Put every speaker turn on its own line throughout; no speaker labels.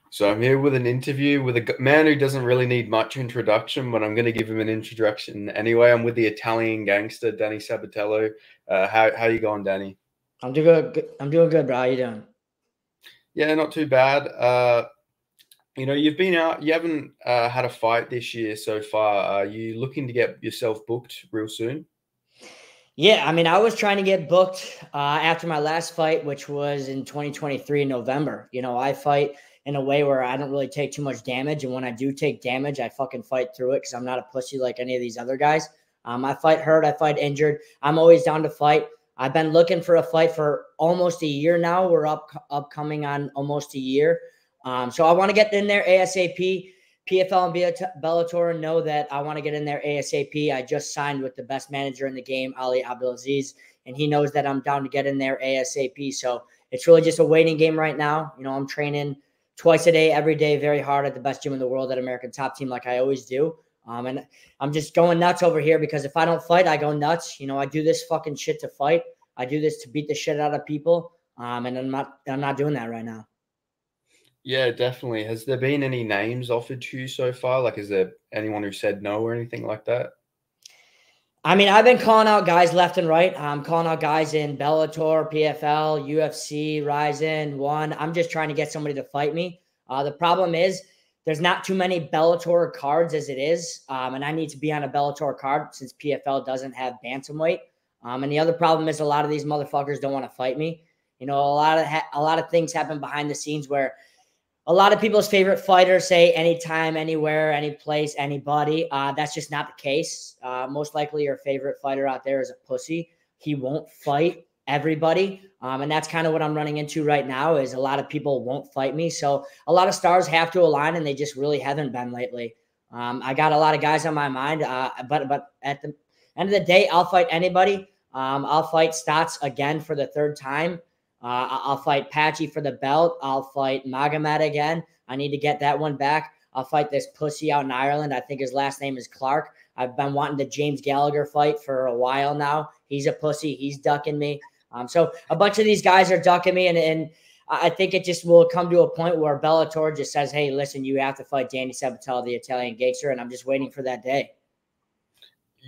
So I'm here with an interview with a man who doesn't really need much introduction, but I'm going to give him an introduction anyway. I'm with the Italian gangster, Danny Sabatello. How you going, Danny?
I'm doing good. I'm doing good, bro. How you doing?
Yeah, not too bad. You've been out. You haven't had a fight this year so far. Are you looking to get yourself booked real soon?
Yeah, I mean, I was trying to get booked after my last fight, which was in 2023 in November. I fight in a way where I don't really take too much damage, and when I do take damage, I fucking fight through it because I'm not a pussy like any of these other guys. I fight hurt, I fight injured. I'm always down to fight. I've been looking for a fight for almost a year now. We're upcoming on almost a year, so I want to get in there ASAP. PFL and Bellator know that I want to get in there ASAP. I just signed with the best manager in the game, Ali Abdelaziz, and he knows that I'm down to get in there ASAP. So it's really just a waiting game right now. I'm training twice a day, every day, very hard at the best gym in the world, at American Top Team, like I always do. And I'm just going nuts over here because if I don't fight, I go nuts. I do this fucking shit to fight. I do this to beat the shit out of people. And I'm not doing that right now.
Yeah, definitely. Has there been any names offered to you so far? Like, is there anyone who said no or anything like that?
I mean, I've been calling out guys left and right. I'm calling out guys in Bellator, PFL, UFC, Ryzen, One. I'm just trying to get somebody to fight me. The problem is there's not too many Bellator cards as it is, and I need to be on a Bellator card since PFL doesn't have bantamweight. And the other problem is a lot of these motherfuckers don't want to fight me. A lot of things happen behind the scenes where a lot of people's favorite fighters say anytime, anywhere, any place, anybody. That's just not the case. Most likely your favorite fighter out there is a pussy. He won't fight everybody. And that's kind of what I'm running into right now is a lot of people won't fight me. So a lot of stars have to align and they just really haven't been lately. I got a lot of guys on my mind, but at the end of the day, I'll fight anybody. I'll fight Stotts again for the third time. I'll fight Patchy for the belt. I'll fight Magomed again. I need to get that one back. I'll fight this pussy out in Ireland. I think his last name is Clark. I've been wanting the James Gallagher fight for a while now. He's a pussy. He's ducking me. So a bunch of these guys are ducking me, and I think it just will come to a point where Bellator just says, hey, listen, you have to fight Danny Sabatello, the Italian gangster, and I'm just waiting for that day.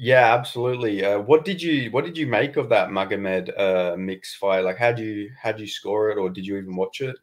Yeah, absolutely. What did you make of that Magomed mix fight? Like, how'd you score it, or did you even watch it?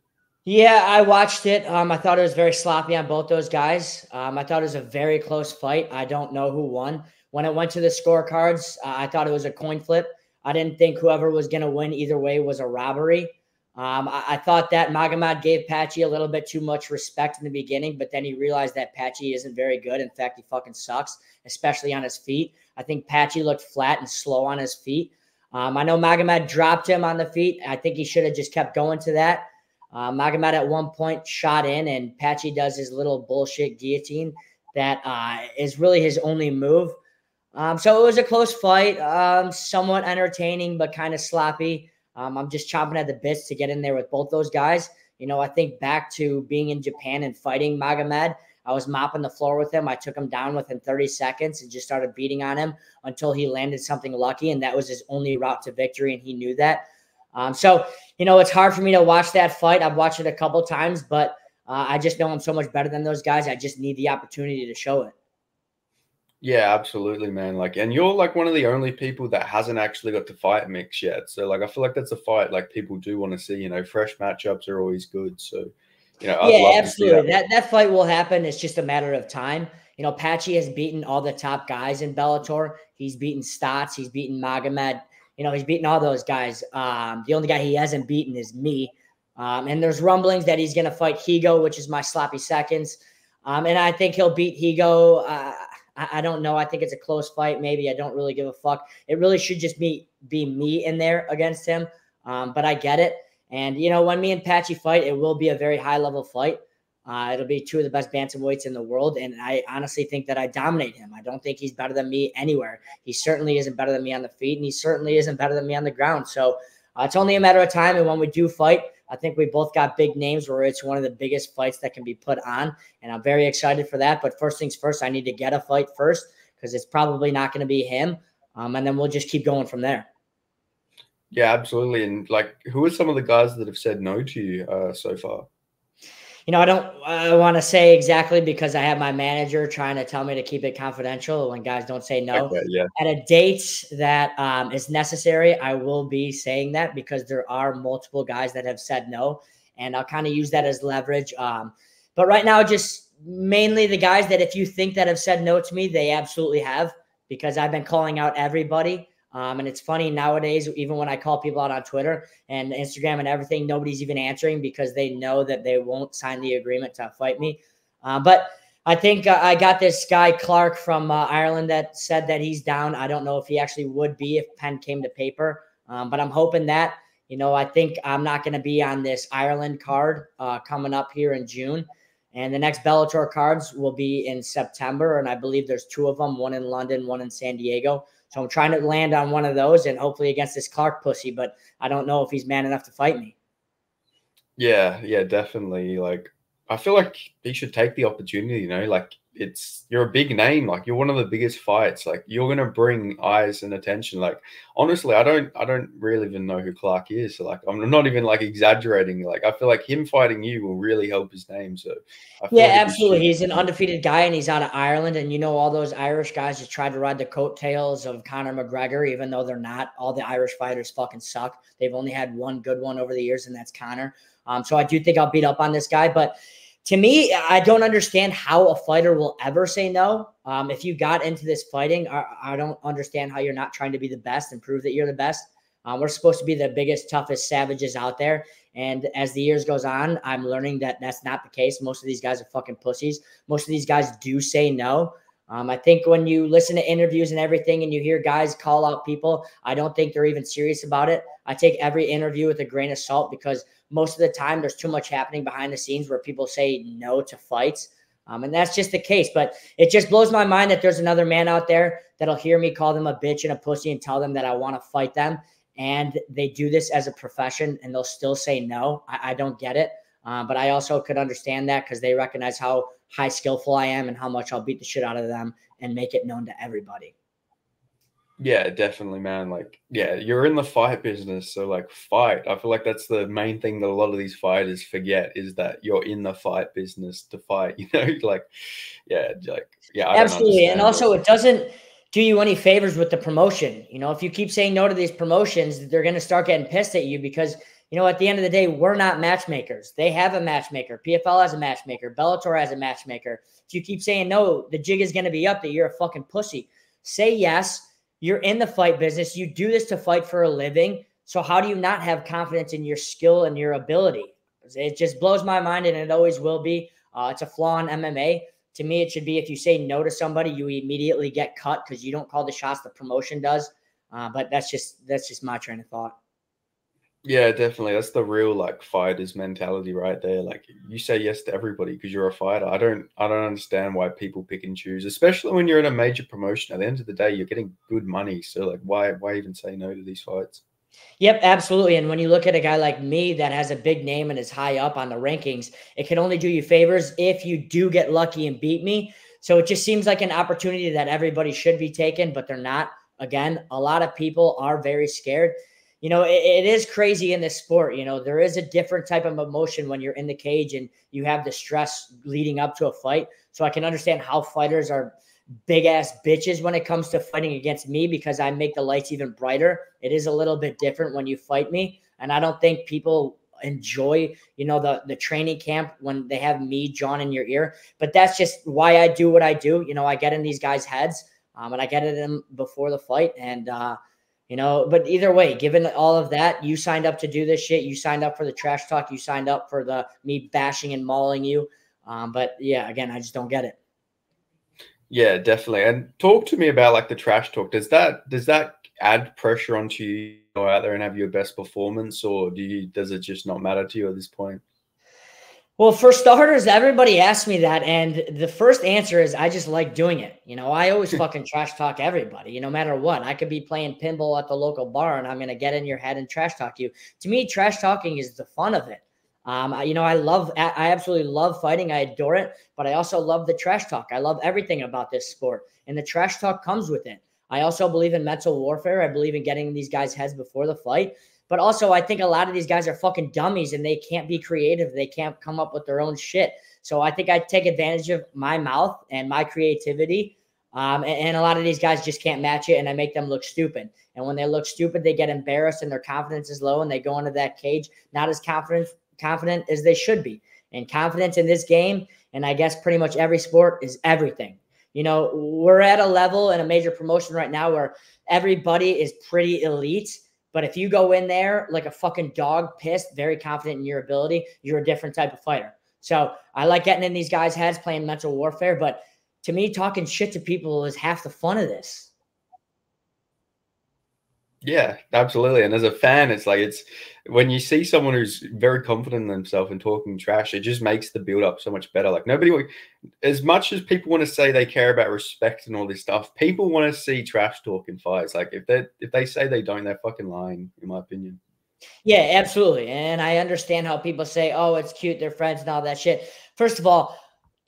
Yeah, I watched it. I thought it was very sloppy on both those guys. I thought it was a very close fight. I don't know who won. When it went to the scorecards, I thought it was a coin flip. I didn't think whoever was going to win either way was a robbery. I thought that Magomed gave Patchy a little bit too much respect in the beginning, but then he realized that Patchy isn't very good. In fact, he fucking sucks, especially on his feet. I think Patchy looked flat and slow on his feet. I know Magomed dropped him on the feet. I think he should have just kept going to that. Magomed at one point shot in, and Patchy does his little bullshit guillotine that is really his only move. So it was a close fight, somewhat entertaining, but kind of sloppy. I'm just chomping at the bits to get in there with both those guys. I think back to being in Japan and fighting Magomed. I was mopping the floor with him. I took him down within 30 seconds and just started beating on him until he landed something lucky, and that was his only route to victory, and he knew that. So it's hard for me to watch that fight. I've watched it a couple times, but I just know I'm so much better than those guys. I just need the opportunity to show it.
Yeah, absolutely, man. Like, and you're like one of the only people that hasn't actually got to fight mix yet. So, like, I feel like that's a fight like people do want to see. Fresh matchups are always good. So, I'd
Yeah,
love to see that.
absolutely. That fight will happen. It's just a matter of time. Patchy has beaten all the top guys in Bellator. He's beaten Stotts. He's beaten Magomed. He's beaten all those guys. The only guy he hasn't beaten is me. And there's rumblings that he's going to fight Higo, which is my sloppy seconds. And I think he'll beat Higo. I don't know. I think it's a close fight. Maybe I don't really give a fuck. It really should just be me in there against him. But I get it. And, when me and Patchy fight, it will be a very high-level fight. It'll be two of the best bantamweights in the world, and I honestly think that I dominate him. I don't think he's better than me anywhere. He certainly isn't better than me on the feet, and he certainly isn't better than me on the ground. So it's only a matter of time, and when we do fight, I think we both got big names where it's one of the biggest fights that can be put on, and I'm very excited for that. But first things first, I need to get a fight first because it's probably not going to be him, and then we'll just keep going from there.
Yeah, absolutely. And like, who are some of the guys that have said no to you so far?
I want to say exactly because I have my manager trying to tell me to keep it confidential when guys don't say no.
Okay, yeah.
At a date that is necessary, I will be saying that because there are multiple guys that have said no, and I'll kind of use that as leverage. But right now, just mainly the guys that if you think that have said no to me, they absolutely have, because I've been calling out everybody. And it's funny nowadays, even when I call people out on Twitter and Instagram and everything, nobody's even answering because they know that they won't sign the agreement to fight me. But I think I got this guy, Clark from Ireland, that said that he's down. I don't know if he actually would be if pen came to paper, but I'm hoping that, I think I'm not going to be on this Ireland card coming up here in June. And the next Bellator cards will be in September. And I believe there's 2 of them, one in London, one in San Diego. So I'm trying to land on one of those and hopefully against this Clark pussy, but I don't know if he's man enough to fight me.
Yeah, yeah, definitely. Like, I feel like he should take the opportunity, like you're a big name, like you're one of the biggest fights, like you're gonna bring eyes and attention. Like, honestly, I don't really even know who Clark is. So, like, I'm not even like exaggerating. Like, I feel like him fighting you will really help his name. So I feel
Yeah,
like it'd be
absolutely.
stupid.
He's an undefeated guy and he's out of Ireland. And all those Irish guys just tried to ride the coattails of Conor McGregor, even though they're not. All the Irish fighters fucking suck. They've only had one good one over the years, and that's Conor. So I do think I'll beat up on this guy. But to me, I don't understand how a fighter will ever say no. If you got into this fighting, I don't understand how you're not trying to be the best and prove that you're the best. We're supposed to be the biggest, toughest savages out there. And as the years goes on, I'm learning that that's not the case. Most of these guys are fucking pussies. Most of these guys do say no. I think when you listen to interviews and everything and you hear guys call out people, I don't think they're even serious about it. I take every interview with a grain of salt because most of the time there's too much happening behind the scenes where people say no to fights. And that's just the case. But it just blows my mind that there's another man out there that'll hear me call them a bitch and a pussy and tell them that I want to fight them. And they do this as a profession and they'll still say no. I don't get it. But I also could understand that because they recognize how high skillful I am and how much I'll beat the shit out of them and make it known to everybody.
Yeah, definitely, man. Like, yeah, you're in the fight business, so like fight. I feel like that's the main thing that a lot of these fighters forget is that you're in the fight business to fight, like, yeah, I don't
Absolutely. And
understand
also
it.
it doesn't do you any favors with the promotion. If you keep saying no to these promotions, they're going to start getting pissed at you because, at the end of the day, we're not matchmakers. They have a matchmaker. PFL has a matchmaker. Bellator has a matchmaker. If you keep saying no, the jig is going to be up that you're a fucking pussy. Say yes. You're in the fight business. You do this to fight for a living. So how do you not have confidence in your skill and your ability? It just blows my mind, and it always will be. It's a flaw in MMA. To me, it should be if you say no to somebody, you immediately get cut because you don't call the shots the promotion does. But that's just my train of thought.
Yeah, definitely. That's the real like fighters mentality right there. Like you say yes to everybody because you're a fighter. I don't understand why people pick and choose, especially when you're in a major promotion. At the end of the day, you're getting good money. So like why even say no to these fights?
Yep, absolutely. And when you look at a guy like me that has a big name and is high up on the rankings, it can only do you favors if you do get lucky and beat me. So it just seems like an opportunity that everybody should be taking, but they're not. Again, a lot of people are very scared. It is crazy in this sport. There is a different type of emotion when you're in the cage and you have the stress leading up to a fight. So I can understand how fighters are big ass bitches when it comes to fighting against me because I make the lights even brighter. It is a little bit different when you fight me. And I don't think people enjoy, the training camp when they have me John in your ear. But that's just why I do what I do. I get in these guys' heads and I get in them before the fight. And, but either way, given all of that, you signed up to do this shit. You signed up for the trash talk. You signed up for me bashing and mauling you. But yeah, again, I just don't get it.
Yeah, definitely. And talk to me about like the trash talk. Does that add pressure onto you to go out there and have your best performance, or does it just not matter to you at this point?
Well, for starters, everybody asks me that, and the first answer is I just like doing it. I always fucking trash talk everybody, no matter what. I could be playing pinball at the local bar, and I'm gonna get in your head and trash talk you. To me, trash talking is the fun of it. I absolutely love fighting. I adore it, but I also love the trash talk. I love everything about this sport, and the trash talk comes with it. I also believe in mental warfare. I believe in getting in these guys' heads before the fight. But also, I think a lot of these guys are fucking dummies and they can't be creative. They can't come up with their own shit. So I think I take advantage of my mouth and my creativity. And a lot of these guys just can't match it, and I make them look stupid. And when they look stupid, they get embarrassed and their confidence is low, and they go into that cage not as confident as they should be. And confidence in this game, and I guess pretty much every sport, is everything. You know, we're at a level in a major promotion right now where everybody is pretty elite. But if you go in there like a fucking dog pissed, very confident in your ability, you're a different type of fighter. So I like getting in these guys' heads, playing mental warfare. But to me, talking shit to people is half the fun of this.
Yeah, absolutely. And as a fan, it's like when you see someone who's very confident in themselves and talking trash, it just makes the build up so much better. Like as much as people want to say they care about respect and all this stuff, people want to see trash talk in fights. Like if they say they don't, they're fucking lying, in my opinion.
Yeah, absolutely. And I understand how people say, oh, it's cute, they're friends and all that shit. First of all,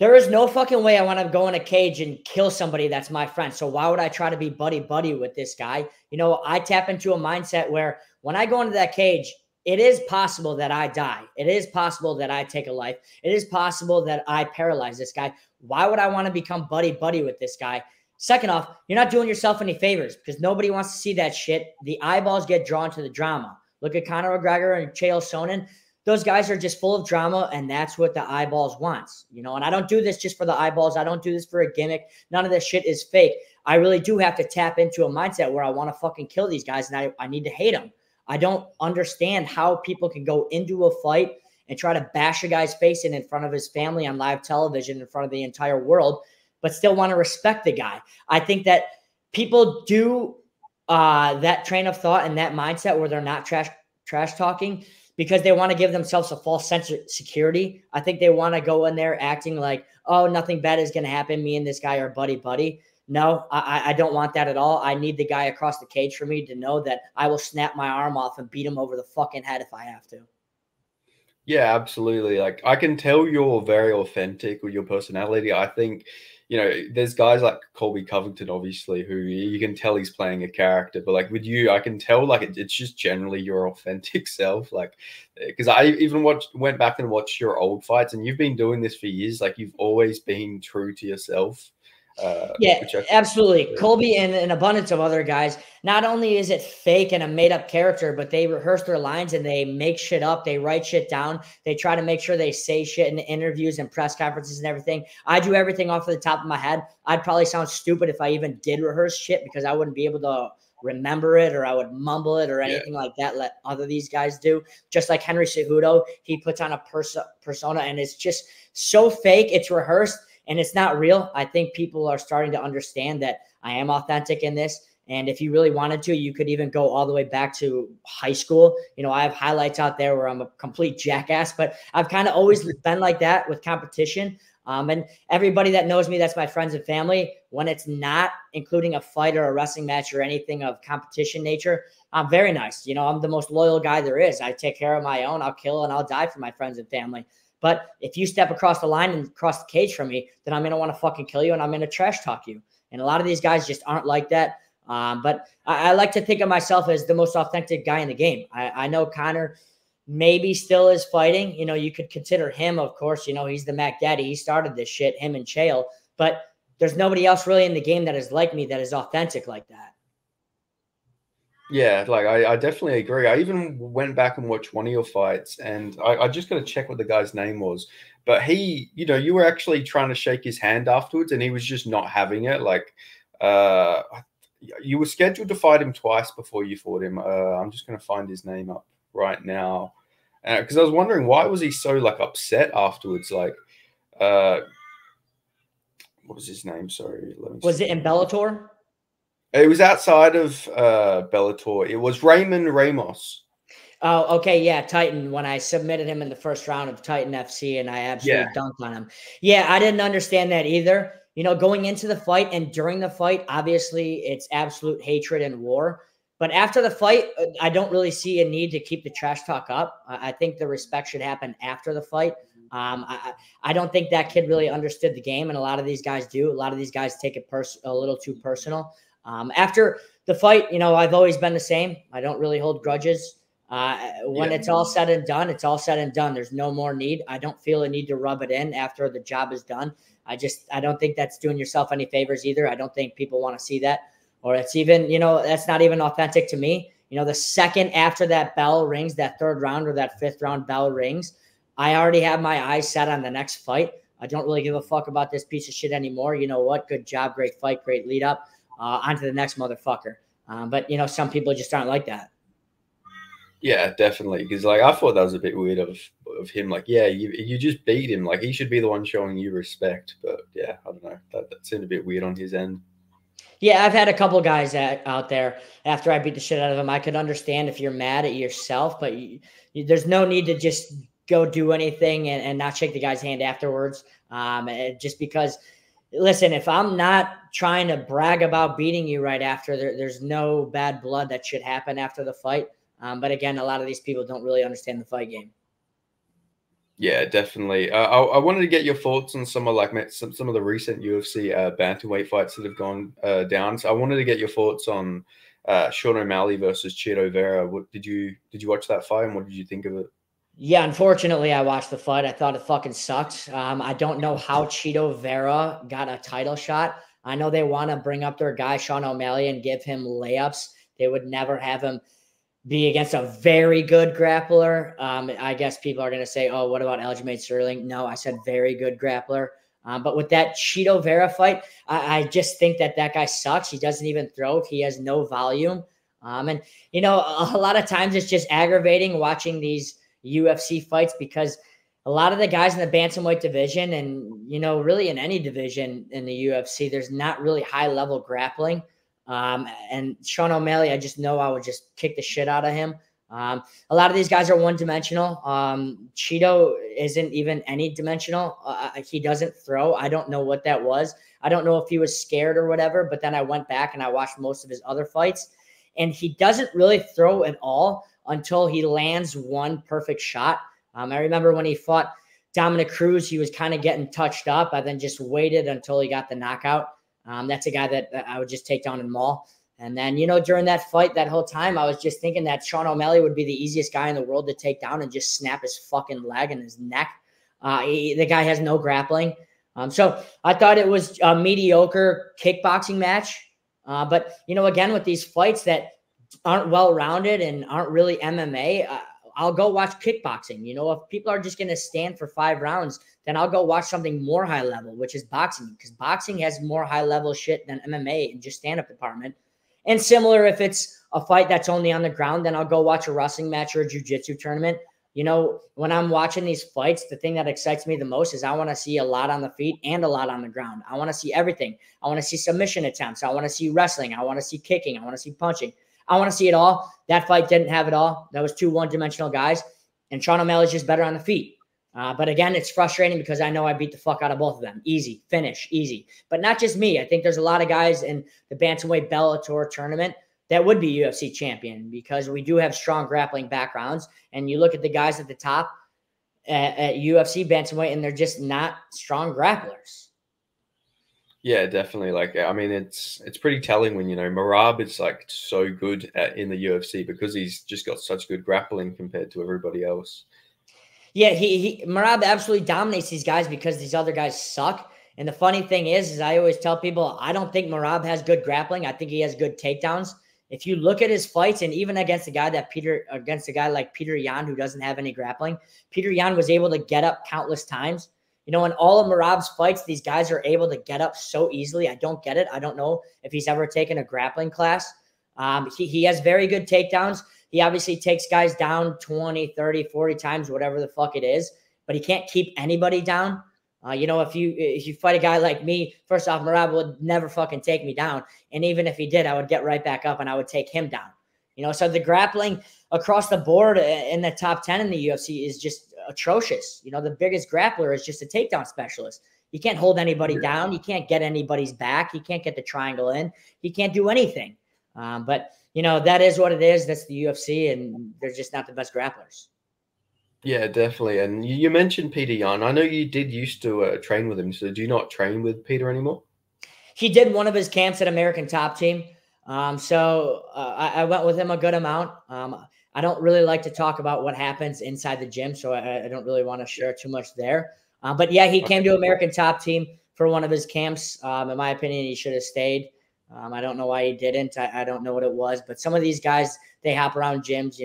there is no fucking way I want to go in a cage and kill somebody that's my friend. So why would I try to be buddy-buddy with this guy? You know, I tap into a mindset where when I go into that cage, it is possible that I die. It is possible that I take a life. It is possible that I paralyze this guy. Why would I want to become buddy-buddy with this guy? Second off, you're not doing yourself any favors because nobody wants to see that shit. The eyeballs get drawn to the drama. Look at Conor McGregor and Chael Sonnen. Those guys are just full of drama, and that's what the eyeballs wants, you know. And I don't do this just for the eyeballs. I don't do this for a gimmick. None of this shit is fake. I really do have to tap into a mindset where I want to fucking kill these guys, and I need to hate them. I don't understand how people can go into a fight and try to bash a guy's face in front of his family on live television in front of the entire world, but still want to respect the guy. I think that people do that train of thought and that mindset where they're not trash talking because they want to give themselves a false sense of security. I think they want to go in there acting like, oh, nothing bad is going to happen. Me and this guy are buddy-buddy. No, I don't want that at all. I need the guy across the cage for me to know that I will snap my arm off and beat him over the fucking head if I have to.
Yeah, absolutely. Like I can tell you're very authentic with your personality. I think, there's guys like Colby Covington, obviously, who you can tell he's playing a character. But like with you, I can tell like it's just generally your authentic self. Like, because I even went back and watched your old fights, and you've been doing this for years. Like you've always been true to yourself.
Yeah, absolutely. Colby and an abundance of other guys. Not only is it fake and a made up character, but they rehearse their lines and they make shit up. They write shit down. They try to make sure they say shit in interviews and press conferences and everything. I do everything off of the top of my head. I'd probably sound stupid if I even did rehearse shit because I wouldn't be able to remember it or I would mumble it or anything like that. Let other these guys do. Just like Henry Cejudo, he puts on a persona and it's just so fake. It's rehearsed. And it's not real. I think people are starting to understand that I am authentic in this. And if you really wanted to, you could even go all the way back to high school. I have highlights out there where I'm a complete jackass, but I've kind of always been like that with competition. And everybody that knows me, that's my friends and family. When it's not including a fight or a wrestling match or anything of competition nature, I'm very nice. I'm the most loyal guy there is. I take care of my own. I'll kill and I'll die for my friends and family. But if you step across the line and cross the cage from me, then I'm going to want to fucking kill you and I'm going to trash talk you. And a lot of these guys just aren't like that. But I like to think of myself as the most authentic guy in the game. I know Conor maybe still is fighting. You could consider him, of course. He's the Mac Daddy. He started this shit, him and Chael. But there's nobody else really in the game that is like me, that is authentic like that.
Yeah, like I definitely agree. I even went back and watched one of your fights, and I just got to check what the guy's name was. But he, you were actually trying to shake his hand afterwards, and he was just not having it. Like, you were scheduled to fight him twice before you fought him. I'm just going to find his name up right now, because I was wondering why was he so like upset afterwards. Like, what was his name? Sorry,
was it in Bellator?
It was outside of Bellator. It was Raymond Ramos.
Oh, okay. Yeah, Titan. When I submitted him in the first round of Titan FC and I absolutely dunked on him. Yeah, I didn't understand that either. Going into the fight and during the fight, obviously it's absolute hatred and war. But after the fight, I don't really see a need to keep the trash talk up. I think the respect should happen after the fight. I don't think that kid really understood the game, and a lot of these guys do. A lot of these guys take it a little too personal. After the fight, I've always been the same. I don't really hold grudges. When it's all said and done, it's all said and done. There's no more need. I don't feel a need to rub it in after the job is done. I don't think that's doing yourself any favors either. I don't think people want to see that, or it's even, that's not even authentic to me. The second after that bell rings, that third round or that fifth round bell rings, I already have my eyes set on the next fight. I don't really give a fuck about this piece of shit anymore. You know what? Good job. Great fight. Great lead up. On to the next motherfucker. But some people just aren't like that.
Yeah, definitely. Because I thought that was a bit weird of him. You just beat him. He should be the one showing you respect. But yeah, I don't know. That seemed a bit weird on his end.
Yeah, I've had a couple guys out there after I beat the shit out of them. I could understand if you're mad at yourself, but there's no need to just go do anything and not shake the guy's hand afterwards. Just because, listen, if I'm not trying to brag about beating you right after, there's no bad blood that should happen after the fight. But again, a lot of these people don't really understand the fight game.
Yeah, definitely. I wanted to get your thoughts on some of some of the recent UFC bantamweight fights that have gone down. So I wanted to get your thoughts on Sean O'Malley versus Chito Vera. Did you watch that fight, and what did you think of it?
Yeah, unfortunately, I watched the fight. I thought it fucking sucked. I don't know how Chito Vera got a title shot. I know they want to bring up their guy Sean O'Malley and give him layups. They would never have him be against a very good grappler. I guess people are going to say, oh, what about Aljamain Sterling? No, I said very good grappler. But with that Chito Vera fight, I just think that guy sucks. He doesn't even throw. He has no volume. And a lot of times it's just aggravating watching these UFC fights because a lot of the guys in the bantamweight division and, really in any division in the UFC, there's not really high level grappling. And Sean O'Malley, I just know I would just kick the shit out of him. A lot of these guys are one-dimensional. Chito isn't even any-dimensional. He doesn't throw. I don't know what that was. I don't know if he was scared or whatever, but then I went back and I watched most of his other fights, and he doesn't really throw at all until he lands one perfect shot. I remember when he fought Dominic Cruz, he was kind of getting touched up. I then just waited until he got the knockout. That's a guy that I would just take down and maul. And then, during that fight, that whole time, I was just thinking that Sean O'Malley would be the easiest guy in the world to take down and just snap his fucking leg and his neck. The guy has no grappling. So I thought it was a mediocre kickboxing match. But, again, with these fights that aren't well-rounded and aren't really MMA, I'll go watch kickboxing. If people are just going to stand for 5 rounds, then I'll go watch something more high level, which is boxing, because boxing has more high level shit than MMA and just stand-up department. And similar, if it's a fight that's only on the ground, then I'll go watch a wrestling match or a jiu-jitsu tournament. When I'm watching these fights, the thing that excites me the most is I want to see a lot on the feet and a lot on the ground. I want to see everything. I want to see submission attempts. I want to see wrestling. I want to see kicking. I want to see punching. I want to see it all. That fight didn't have it all. That was 2 one-dimensional guys, and Sean O'Malley's just better on the feet. But again, it's frustrating because I know I beat the fuck out of both of them. Easy, finish, easy. But not just me. I think there's a lot of guys in the Bantamweight Bellator tournament that would be UFC champion because we do have strong grappling backgrounds. And you look at the guys at the top at UFC Bantamweight, and they're just not strong grapplers.
Yeah, definitely. It's pretty telling when, Merab is so good in the UFC because he's just got such good grappling compared to everybody else.
Yeah, Merab absolutely dominates these guys because these other guys suck. And the funny thing is I always tell people, I don't think Merab has good grappling. I think he has good takedowns. If you look at his fights, and even against a guy like Peter Yan, who doesn't have any grappling, Peter Yan was able to get up countless times. In all of Merab's fights, these guys are able to get up so easily. I don't get it. I don't know if he's ever taken a grappling class. He has very good takedowns. He obviously takes guys down 20, 30, 40 times, whatever the fuck it is, but he can't keep anybody down. If you fight a guy like me, first off, Merab would never fucking take me down. And even if he did, I would get right back up and I would take him down. So the grappling across the board in the top 10 in the UFC is just atrocious. The biggest grappler is just a takedown specialist. He can't hold anybody down. He can't get anybody's back. He can't get the triangle in. He can't do anything. But that is what it is. That's the UFC, and they're just not the best grapplers.
Yeah, definitely. And you mentioned Peter Yan. I know you did used to train with him. So do you not train with Peter anymore?
He did one of his camps at American Top Team. So I went with him a good amount. I don't really like to talk about what happens inside the gym, so I don't really want to share too much there. But yeah, he came to American Top Team for one of his camps. In my opinion, he should have stayed. I don't know why he didn't. I don't know what it was, but some of these guys, they hop around gyms.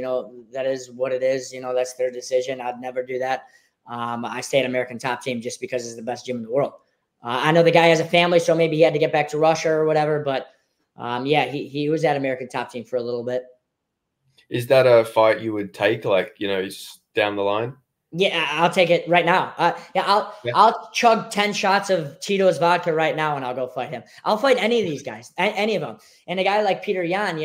That is what it is. That's their decision. I'd never do that. I stay at American Top Team just because it's the best gym in the world. I know the guy has a family, so maybe he had to get back to Russia or whatever. But yeah, he was at American Top Team for a little bit.
Is that a fight you would take, like, down the line?
Yeah, I'll take it right now. I'll chug 10 shots of Tito's vodka right now, and I'll go fight him. I'll fight any of these guys, any of them. And a guy like Peter Yan,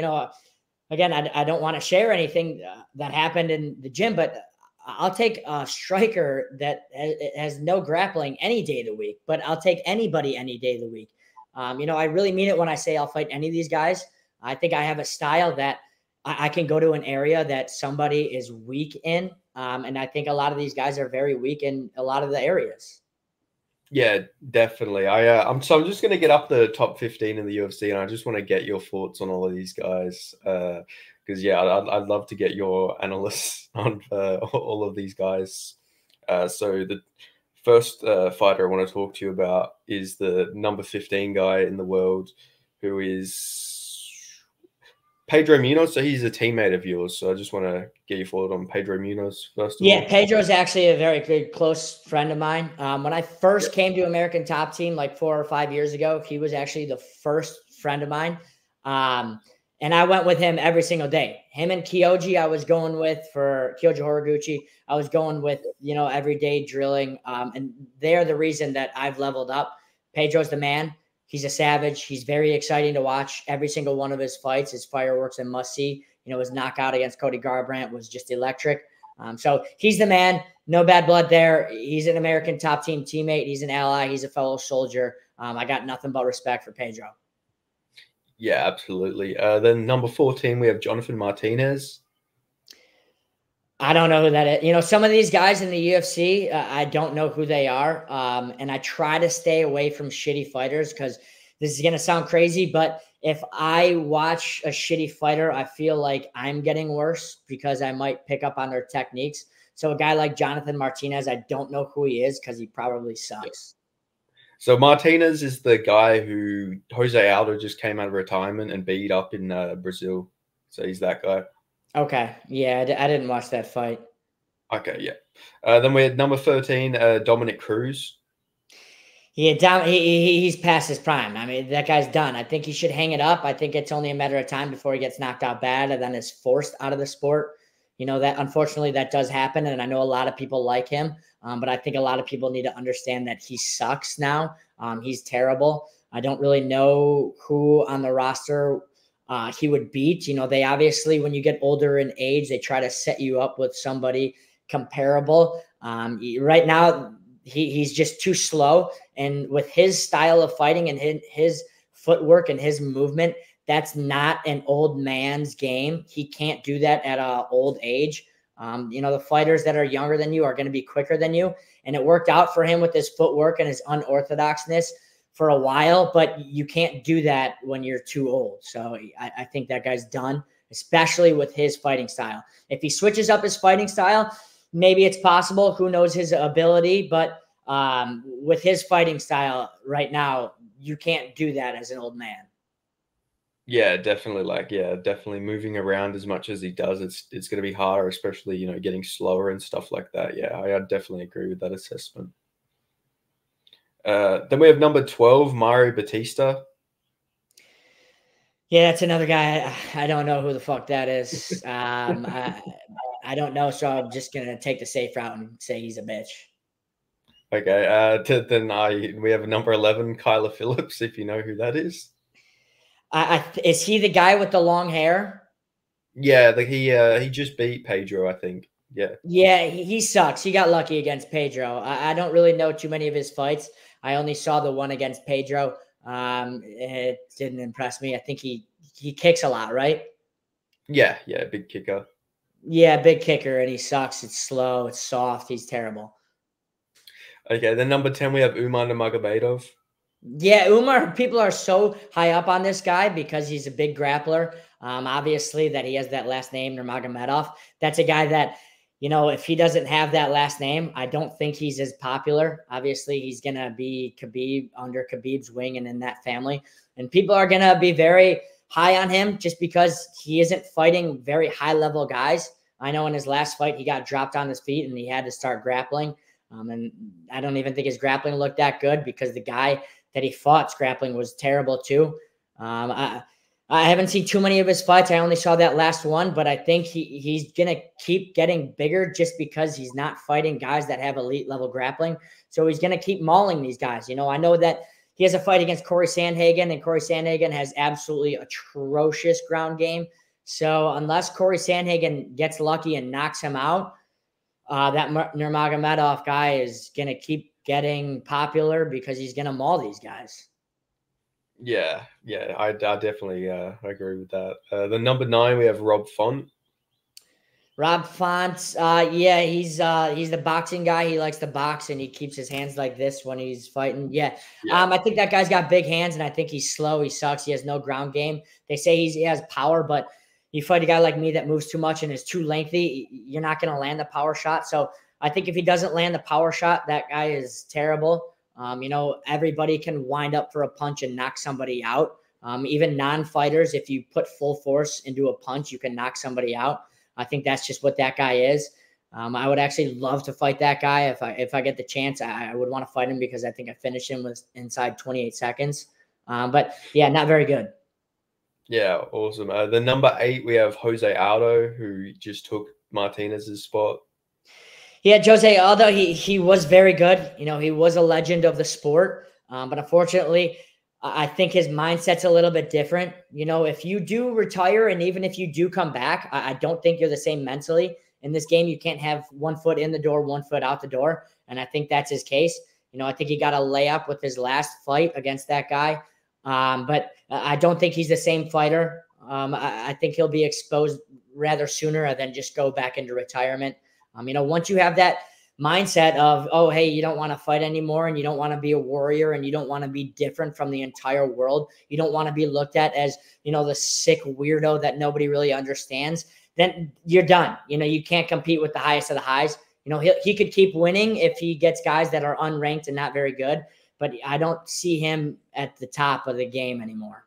again, I don't want to share anything that happened in the gym, but I'll take a striker that has no grappling any day of the week, but I'll take anybody any day of the week. I really mean it when I say I'll fight any of these guys. I think I have a style that I can go to an area that somebody is weak in. And I think a lot of these guys are very weak in a lot of the areas.
Yeah, definitely. I'm just going to get up the top 15 in the UFC, and I just want to get your thoughts on all of these guys. Because I'd love to get your analysis on all of these guys. So the first fighter I want to talk to you about is the number 15 guy in the world, who is Pedro Munoz. So he's a teammate of yours. So I just want to get your thought on Pedro Munoz first of all.
Yeah, Pedro's actually a very good close friend of mine. When I first came to American Top Team like 4 or 5 years ago, he was actually the first friend of mine. And I went with him every single day. Him and Kyoji, I was going with for Kyoji Horiguchi. I was going with, every day drilling. And they're the reason that I've leveled up. Pedro's the man. He's a savage. He's very exciting to watch. Every single one of his fights, his fireworks and must see. His knockout against Cody Garbrandt was just electric. So he's the man. No bad blood there. He's an American Top Team teammate. He's an ally. He's a fellow soldier. I got nothing but respect for Pedro.
Yeah, absolutely. Then number 14, we have Jonathan Martinez.
I don't know who that is. Some of these guys in the UFC, I don't know who they are. And I try to stay away from shitty fighters because this is going to sound crazy, but if I watch a shitty fighter, I feel like I'm getting worse because I might pick up on their techniques. So a guy like Jonathan Martinez, I don't know who he is because he probably sucks.
So Martinez is the guy who Jose Aldo just came out of retirement and beat up in Brazil. So he's that guy.
Okay. Yeah, I didn't watch that fight.
Okay, yeah. Then we had number 13, Dominic Cruz.
Yeah, he's past his prime. I mean, that guy's done. I think he should hang it up. I think it's only a matter of time before he gets knocked out bad and then is forced out of the sport. That unfortunately that does happen. And I know a lot of people like him, but I think a lot of people need to understand that he sucks now. He's terrible. I don't really know who on the roster he would beat. They obviously, when you get older in age, they try to set you up with somebody comparable. Right now, he's just too slow. And with his style of fighting and his footwork and his movement, that's not an old man's game. He can't do that at an old age. The fighters that are younger than you are going to be quicker than you. And it worked out for him with his footwork and his unorthodoxness for a while, but you can't do that when you're too old. So I think that guy's done, especially with his fighting style. If he switches up his fighting style, maybe it's possible. Who knows his ability? But with his fighting style right now, you can't do that as an old man.
Yeah, definitely. Definitely moving around as much as he does, it's going to be harder, especially, getting slower and stuff like that. Yeah, I definitely agree with that assessment. Then we have number 12, Mario Batista.
Yeah, that's another guy. I don't know who the fuck that is. I don't know, so I'm just going to take the safe route and say he's a bitch.
Okay, then we have number 11, Kyler Phillips, if you know who that is.
Is he the guy with the long hair?
Yeah, he just beat Pedro, I think. Yeah.
Yeah, he sucks. He got lucky against Pedro. I don't really know too many of his fights. I only saw the one against Pedro. It didn't impress me. I think he kicks a lot, right?
Yeah, big kicker.
Yeah, big kicker, and he sucks. It's slow. It's soft. He's terrible.
Okay, then number 10, we have Umar Nurmagomedov.
Yeah, Umar, people are so high up on this guy because he's a big grappler. Obviously, that he has that last name, Nurmagomedov. That's a guy that, if he doesn't have that last name, I don't think he's as popular. Obviously, he's going to be Khabib, under Khabib's wing and in that family. And people are going to be very high on him just because he isn't fighting very high-level guys. I know in his last fight, he got dropped on his feet and he had to start grappling. And I don't even think his grappling looked that good because the guy that he fought's grappling was terrible too. I haven't seen too many of his fights. I only saw that last one, but I think he's going to keep getting bigger just because he's not fighting guys that have elite level grappling. So he's going to keep mauling these guys. I know that he has a fight against Corey Sandhagen, and Corey Sandhagen has absolutely atrocious ground game. So unless Corey Sandhagen gets lucky and knocks him out, that Nurmagomedov guy is going to keep getting popular because he's going to maul these guys.
Yeah, I definitely agree with that. The number 9, we have Rob Font.
Rob Font, yeah, he's the boxing guy. He likes to box, and he keeps his hands like this when he's fighting. Yeah. I think that guy's got big hands, and I think he's slow. He sucks. He has no ground game. They say he has power, but you fight a guy like me that moves too much and is too lengthy, you're not going to land the power shot. So I think if he doesn't land the power shot, that guy is terrible. Everybody can wind up for a punch and knock somebody out. Even non-fighters, if you put full force into a punch, you can knock somebody out. I think that's just what that guy is. I would actually love to fight that guy. If I get the chance, I would want to fight him because I think I finished him with inside 28 seconds. But yeah, not very good.
Yeah, awesome. The number 8, we have Jose Aldo, who just took Martinez's spot.
Yeah, Jose Aldo, he was very good. He was a legend of the sport. But unfortunately, I think his mindset's a little bit different. If you do retire and even if you do come back, I don't think you're the same mentally. In this game, you can't have one foot in the door, one foot out the door. And I think that's his case. I think he got a layup with his last fight against that guy. But I don't think he's the same fighter. I think he'll be exposed rather sooner than just go back into retirement. Once you have that mindset of, oh, hey, you don't want to fight anymore and you don't want to be a warrior and you don't want to be different from the entire world. You don't want to be looked at as, the sick weirdo that nobody really understands. Then you're done. You can't compete with the highest of the highs. He could keep winning if he gets guys that are unranked and not very good. But I don't see him at the top of the game anymore.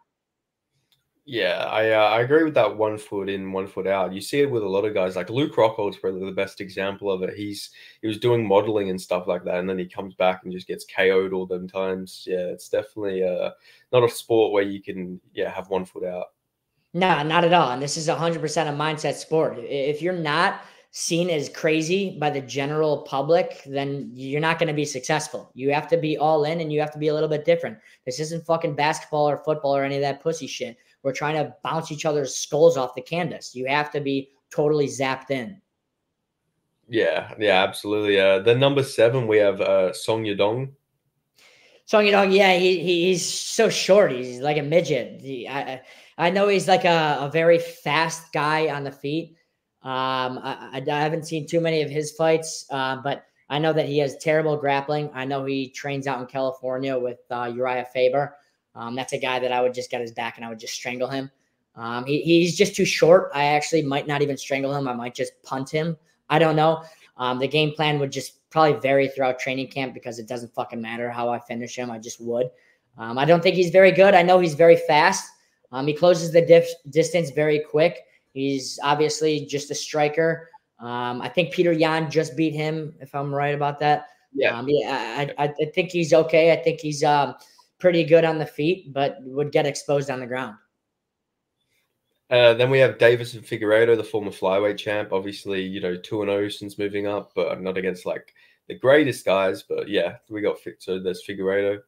Yeah, I agree with that 1 foot in, 1 foot out. You see it with a lot of guys. Like Luke Rockhold's probably the best example of it. He was doing modeling and stuff like that, and then he comes back and just gets KO'd all them times. Yeah, it's definitely not a sport where you can have 1 foot out.
No, not at all. And this is 100% a mindset sport. If you're not seen as crazy by the general public, then you're not going to be successful. You have to be all in and you have to be a little bit different. This isn't fucking basketball or football or any of that pussy shit. We're trying to bounce each other's skulls off the canvas. You have to be totally zapped in.
Yeah, absolutely. The number 7, we have Song Yadong.
Song Yadong, yeah, he's so short. He's like a midget. I know he's like a very fast guy on the feet. I haven't seen too many of his fights, but I know that he has terrible grappling. I know he trains out in California with Uriah Faber. That's a guy that I would just get his back and I would just strangle him. He's just too short. I actually might not even strangle him. I might just punt him. I don't know. The game plan would just probably vary throughout training camp because it doesn't fucking matter how I finish him. I just would. I don't think he's very good. I know he's very fast. He closes the distance very quick. He's obviously just a striker. I think Peter Yan just beat him, if I'm right about that.
Yeah.
I think he's okay. I think he's pretty good on the feet, but would get exposed on the ground.
Then we have Davison Figueiredo, the former flyweight champ. Obviously, 2-0 since moving up, but not against like the greatest guys. But yeah, we got so there's Figueiredo.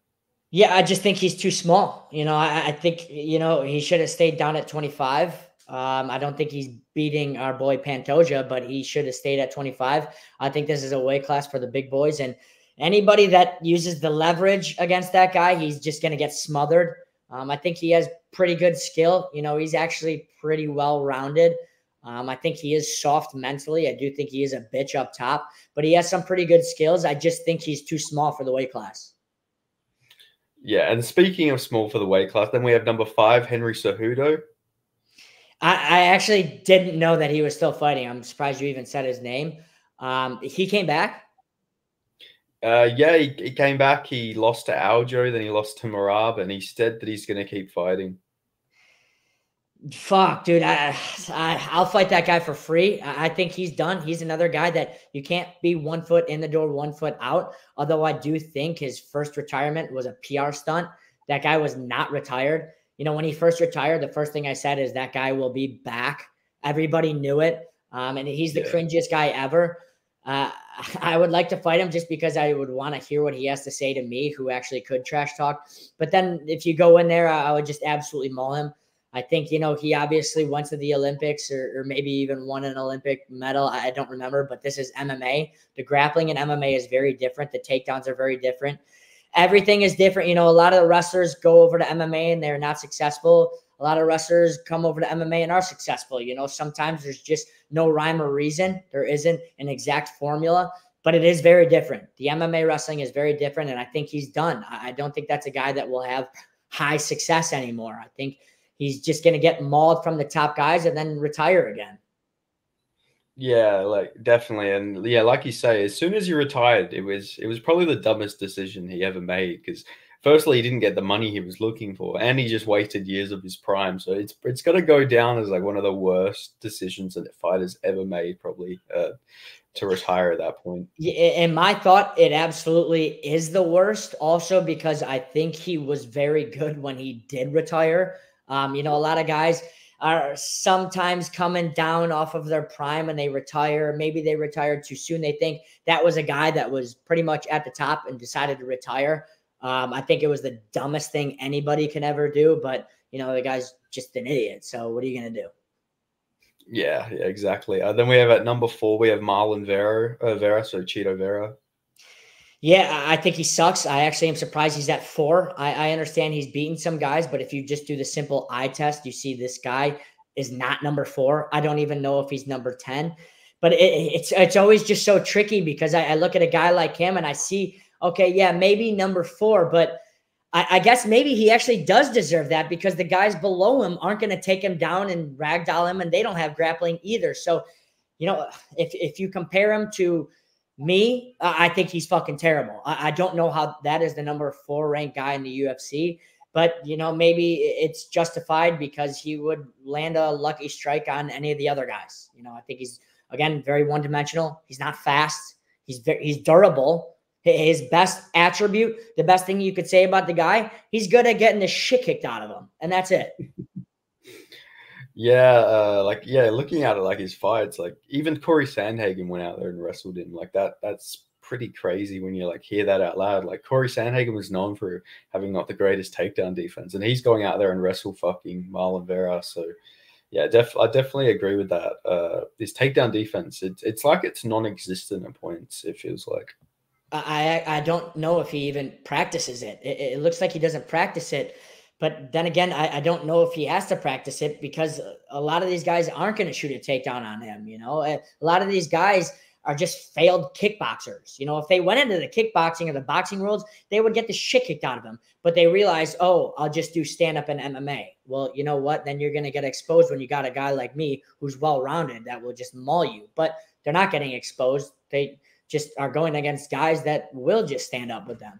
Yeah, I just think he's too small. I think he should have stayed down at 25. I don't think he's beating our boy Pantoja, but he should have stayed at 25. I think this is a weight class for the big boys, and anybody that uses the leverage against that guy, he's just going to get smothered. I think he has pretty good skill. He's actually pretty well-rounded. I think he is soft mentally. I do think he is a bitch up top, but he has some pretty good skills. I just think he's too small for the weight class.
Yeah, and speaking of small for the weight class, then we have number 5, Henry Cejudo.
I actually didn't know that he was still fighting. I'm surprised you even said his name. He came back.
Yeah, he came back. He lost to Aljo, then he lost to Marab, and he said that he's going to keep fighting.
Fuck, dude. I'll fight that guy for free. I think he's done. He's another guy that you can't be 1 foot in the door, 1 foot out. Although I do think his first retirement was a PR stunt. That guy was not retired. You know, when he first retired, the first thing I said is that guy will be back. Everybody knew it. And he's the cringiest guy ever. I would like to fight him just because I would want to hear what he has to say to me, who actually could trash talk. But then if you go in there, I would just absolutely maul him. I think, you know, he obviously went to the Olympics or maybe even won an Olympic medal. I don't remember, but this is MMA. The grappling in MMA is very different. The takedowns are very different. Everything is different. You know, a lot of the wrestlers go over to MMA and they're not successful. A lot of wrestlers come over to MMA and are successful. You know, sometimes there's just no rhyme or reason. There isn't an exact formula, but it is very different. The MMA wrestling is very different, and I think he's done. I don't think that's a guy that will have high success anymore. I think he's just going to get mauled from the top guys and then retire again.
Yeah, like definitely. And yeah, like you say, as soon as he retired, it was probably the dumbest decision he ever made, because firstly, he didn't get the money he was looking for, and he just wasted years of his prime. So it's got to go down as like one of the worst decisions that a fighter's ever made, probably, to retire at that point.
Yeah, and my thought, it absolutely is the worst. Also, because I think he was very good when he did retire. You know, a lot of guys are sometimes coming down off of their prime and they retire. Maybe they retired too soon. They think that was a guy that was pretty much at the top and decided to retire. I think it was the dumbest thing anybody can ever do, but you know, the guy's just an idiot. So what are you going to do?
Yeah, exactly. Then we have at number 4, we have Marlon Vera, so Cheeto Vera.
Yeah, I think he sucks. I actually am surprised he's at 4. I understand he's beaten some guys, but if you just do the simple eye test, you see this guy is not number 4. I don't even know if he's number 10. But it's always just so tricky because I look at a guy like him and I see, okay, yeah, maybe number 4, but I guess maybe he actually does deserve that because the guys below him aren't going to take him down and ragdoll him, and they don't have grappling either. So, you know, if you compare him to me, I think he's fucking terrible. I don't know how that is the number 4 ranked guy in the UFC, but you know, maybe it's justified because he would land a lucky strike on any of the other guys. You know, I think he's, again, very one-dimensional. He's not fast. He's durable. His best attribute, the best thing you could say about the guy, he's good at getting the shit kicked out of him, and that's it.
Yeah, looking at it, like his fights, like even Corey Sandhagen went out there and wrestled him. Like that's pretty crazy when you like hear that out loud. Like Corey Sandhagen was known for having not the greatest takedown defense, and he's going out there and wrestle fucking Marlon Vera. So yeah, I definitely agree with that. His takedown defense, it's like it's non-existent at points. It feels like.
I don't know if he even practices it. It looks like he doesn't practice it. But then again, I don't know if he has to practice it because a lot of these guys aren't going to shoot a takedown on him. You know, a lot of these guys are just failed kickboxers. You know, if they went into the kickboxing or the boxing worlds, they would get the shit kicked out of them. But they realize, oh, I'll just do stand-up and MMA. Well, you know what? Then you're going to get exposed when you got a guy like me who's well-rounded that will just maul you. But they're not getting exposed. They just are going against guys that will just stand up with them.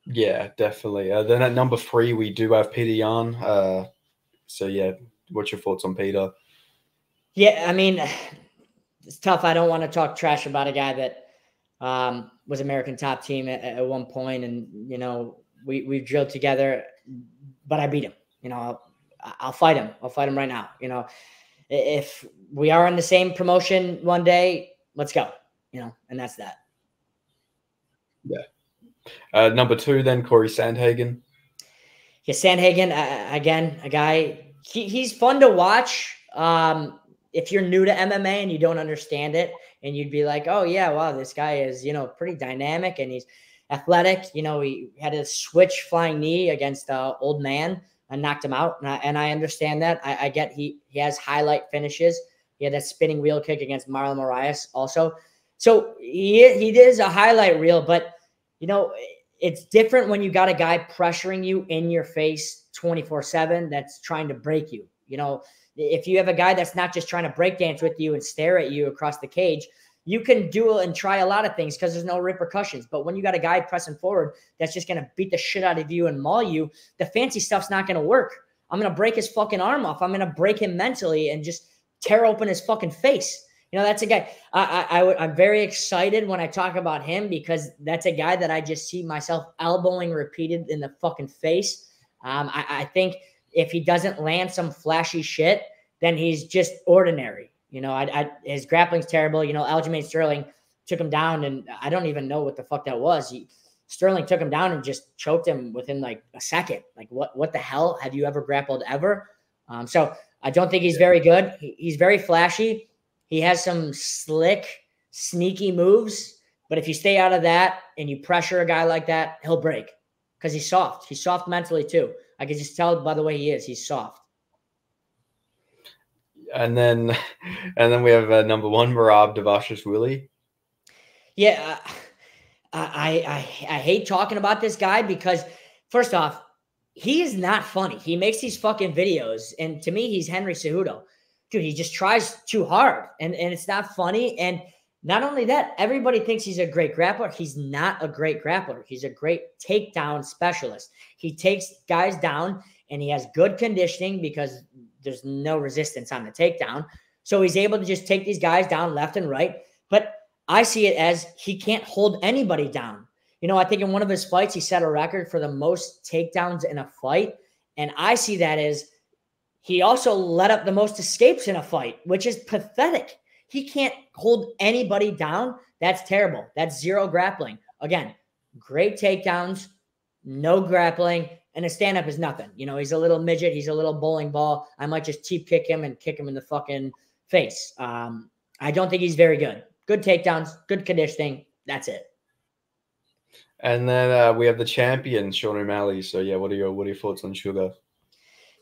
Yeah, definitely. Then at number 3, we do have Peter Yan. So yeah, what's your thoughts on Peter?
Yeah, I mean, it's tough. I don't want to talk trash about a guy that was American top team at one point, and you know we drilled together, but I beat him. You know, I'll fight him. I'll fight him right now. You know, if we are in the same promotion one day, let's go. You know, and that's that.
Yeah. Number 2, then Corey Sandhagen.
Yeah, Sandhagen, again, a guy, he's fun to watch. If you're new to MMA and you don't understand it, and you'd be like, oh, yeah, wow, this guy is, you know, pretty dynamic and he's athletic. You know, he had a switch flying knee against an old man and knocked him out. And I understand that. I get he has highlight finishes. He had that spinning wheel kick against Marlon Moraes also. So he is a highlight reel, but, you know, it's different when you got a guy pressuring you in your face 24/7 that's trying to break you. You know, If you have a guy that's not just trying to break dance with you and stare at you across the cage, you can do and try a lot of things because there's no repercussions. But when you got a guy pressing forward that's just going to beat the shit out of you and maul you, the fancy stuff's not going to work. I'm going to break his fucking arm off. I'm going to break him mentally and just tear open his fucking face. You know, that's a guy I'm very excited when I talk about him because that's a guy that I just see myself elbowing repeated in the fucking face. I think if he doesn't land some flashy shit, then he's just ordinary. You know, his grappling's terrible. You know, Aljamain Sterling took him down, and I don't even know what the fuck that was. Sterling took him down and just choked him within like a second. Like, what the hell? Have you ever grappled ever? So I don't think he's very good. He's very flashy. He has some slick, sneaky moves. But if you stay out of that and you pressure a guy like that, he'll break because he's soft. He's soft mentally too. I can just tell by the way he is. He's soft.
And then we have number 1, Merab Dvalishvili.
Yeah, I hate talking about this guy because, first off, he is not funny. He makes these fucking videos, and to me, he's Henry Cejudo. Dude, he just tries too hard, and it's not funny. And not only that, everybody thinks he's a great grappler. He's not a great grappler. He's a great takedown specialist. He takes guys down, and he has good conditioning because there's no resistance on the takedown. So he's able to just take these guys down left and right. But I see it as he can't hold anybody down. You know, I think in one of his fights, he set a record for the most takedowns in a fight. And I see that as he also let up the most escapes in a fight, which is pathetic. He can't hold anybody down. That's terrible. That's zero grappling. Again, great takedowns, no grappling, and a stand-up is nothing. You know, he's a little midget. He's a little bowling ball. I might just cheap kick him and kick him in the fucking face. I don't think he's very good. Good takedowns, good conditioning. That's it.
And then we have the champion, Sean O'Malley. So, yeah, what are your thoughts on Sugar?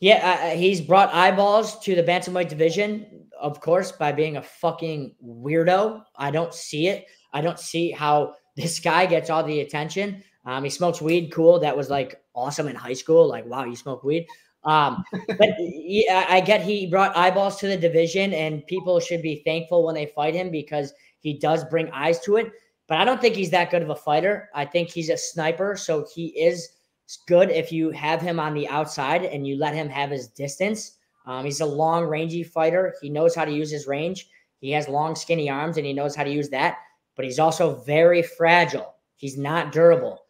Yeah, he's brought eyeballs to the bantamweight division, of course, by being a fucking weirdo. I don't see it. I don't see how this guy gets all the attention. He smokes weed. Cool. That was like awesome in high school. Like, wow, you smoke weed. But yeah, I get he brought eyeballs to the division, and people should be thankful when they fight him because he does bring eyes to it. But I don't think he's that good of a fighter. I think he's a sniper. So he is good if you have him on the outside and you let him have his distance. He's a long, rangy fighter. He knows how to use his range. He has long, skinny arms, and he knows how to use that. But he's also very fragile. He's not durable.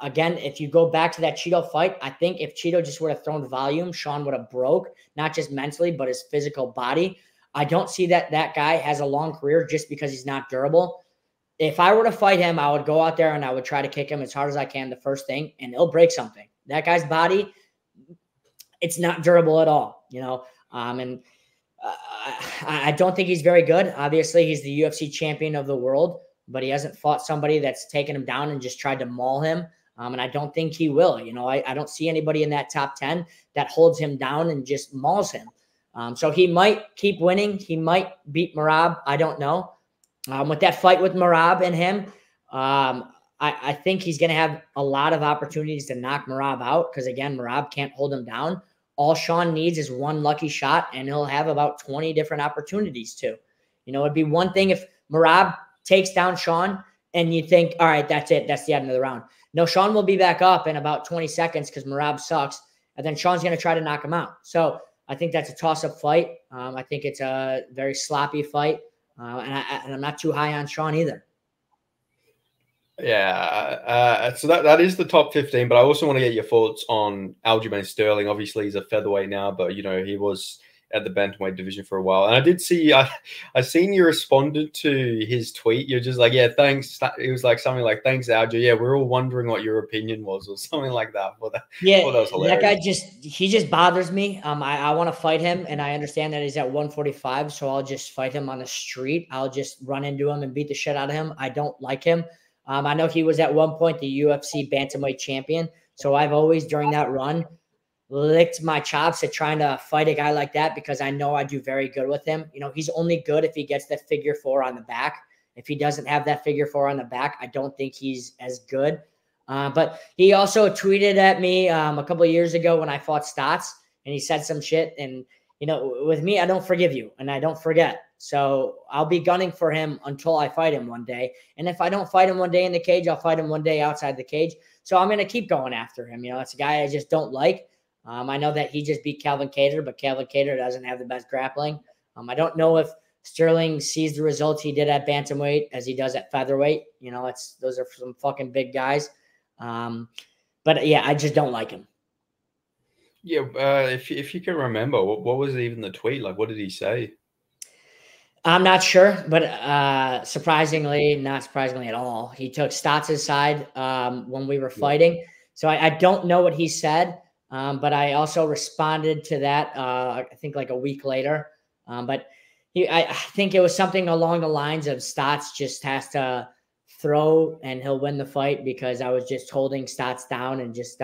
Again, if you go back to that Cheeto fight, I think if Cheeto just would have thrown volume, Sean would have broke, not just mentally, but his physical body. I don't see that guy has a long career just because he's not durable. If I were to fight him, I would go out there and I would try to kick him as hard as I can the first thing, and he'll break something. That guy's body, it's not durable at all, you know. I don't think he's very good. Obviously, he's the UFC champion of the world, but he hasn't fought somebody that's taken him down and just tried to maul him. And I don't think he will. You know, I don't see anybody in that top 10 that holds him down and just mauls him. So he might keep winning. He might beat Merab. I don't know. With that fight with Merab and him, I think he's going to have a lot of opportunities to knock Merab out because, again, Merab can't hold him down. All Sean needs is one lucky shot, and he'll have about 20 different opportunities too. You know, it'd be one thing if Merab takes down Sean and you think, all right, that's it. That's the end of the round. No, Sean will be back up in about 20 seconds because Merab sucks. And then Sean's going to try to knock him out. So I think that's a toss-up fight. I think it's a very sloppy fight. And I'm not too high on Sean either.
Yeah. So that is the top 15, but I also want to get your thoughts on Aljamain Sterling. Obviously, he's a featherweight now, but, you know, he was at the bantamweight division for a while. And I did see, I seen you responded to his tweet. You're just like, yeah, thanks. It was like something like, thanks, Aljo. Yeah, we're all wondering what your opinion was or something like that.
Yeah,
that was hilarious.
That guy he just bothers me. I want to fight him, and I understand that he's at 145, so I'll just fight him on the street. I'll just run into him and beat the shit out of him. I don't like him. I know he was at one point the UFC bantamweight champion, so I've always, during that run, licked my chops at trying to fight a guy like that because I know I do very good with him. You know, he's only good if he gets that figure 4 on the back. If he doesn't have that figure 4 on the back, I don't think he's as good. But he also tweeted at me a couple of years ago when I fought Stotts, and he said some shit, and with me, I don't forgive you and I don't forget. So I'll be gunning for him until I fight him one day. And if I don't fight him one day in the cage, I'll fight him one day outside the cage. So I'm going to keep going after him. It's a guy I just don't like. I know that he just beat Calvin Kattar, but Calvin Kattar doesn't have the best grappling. I don't know if Sterling sees the results he did at bantamweight as he does at featherweight. Those are some fucking big guys. But yeah, I just don't like him.
Yeah, if you can remember, what was even the tweet? Like, what did he say?
I'm not sure, but not surprisingly at all, he took Stotts' side when we were fighting. So I don't know what he said, but I also responded to that, I think like a week later. But I think it was something along the lines of Stotts just has to throw and he'll win the fight, because I was just holding Stotts down and just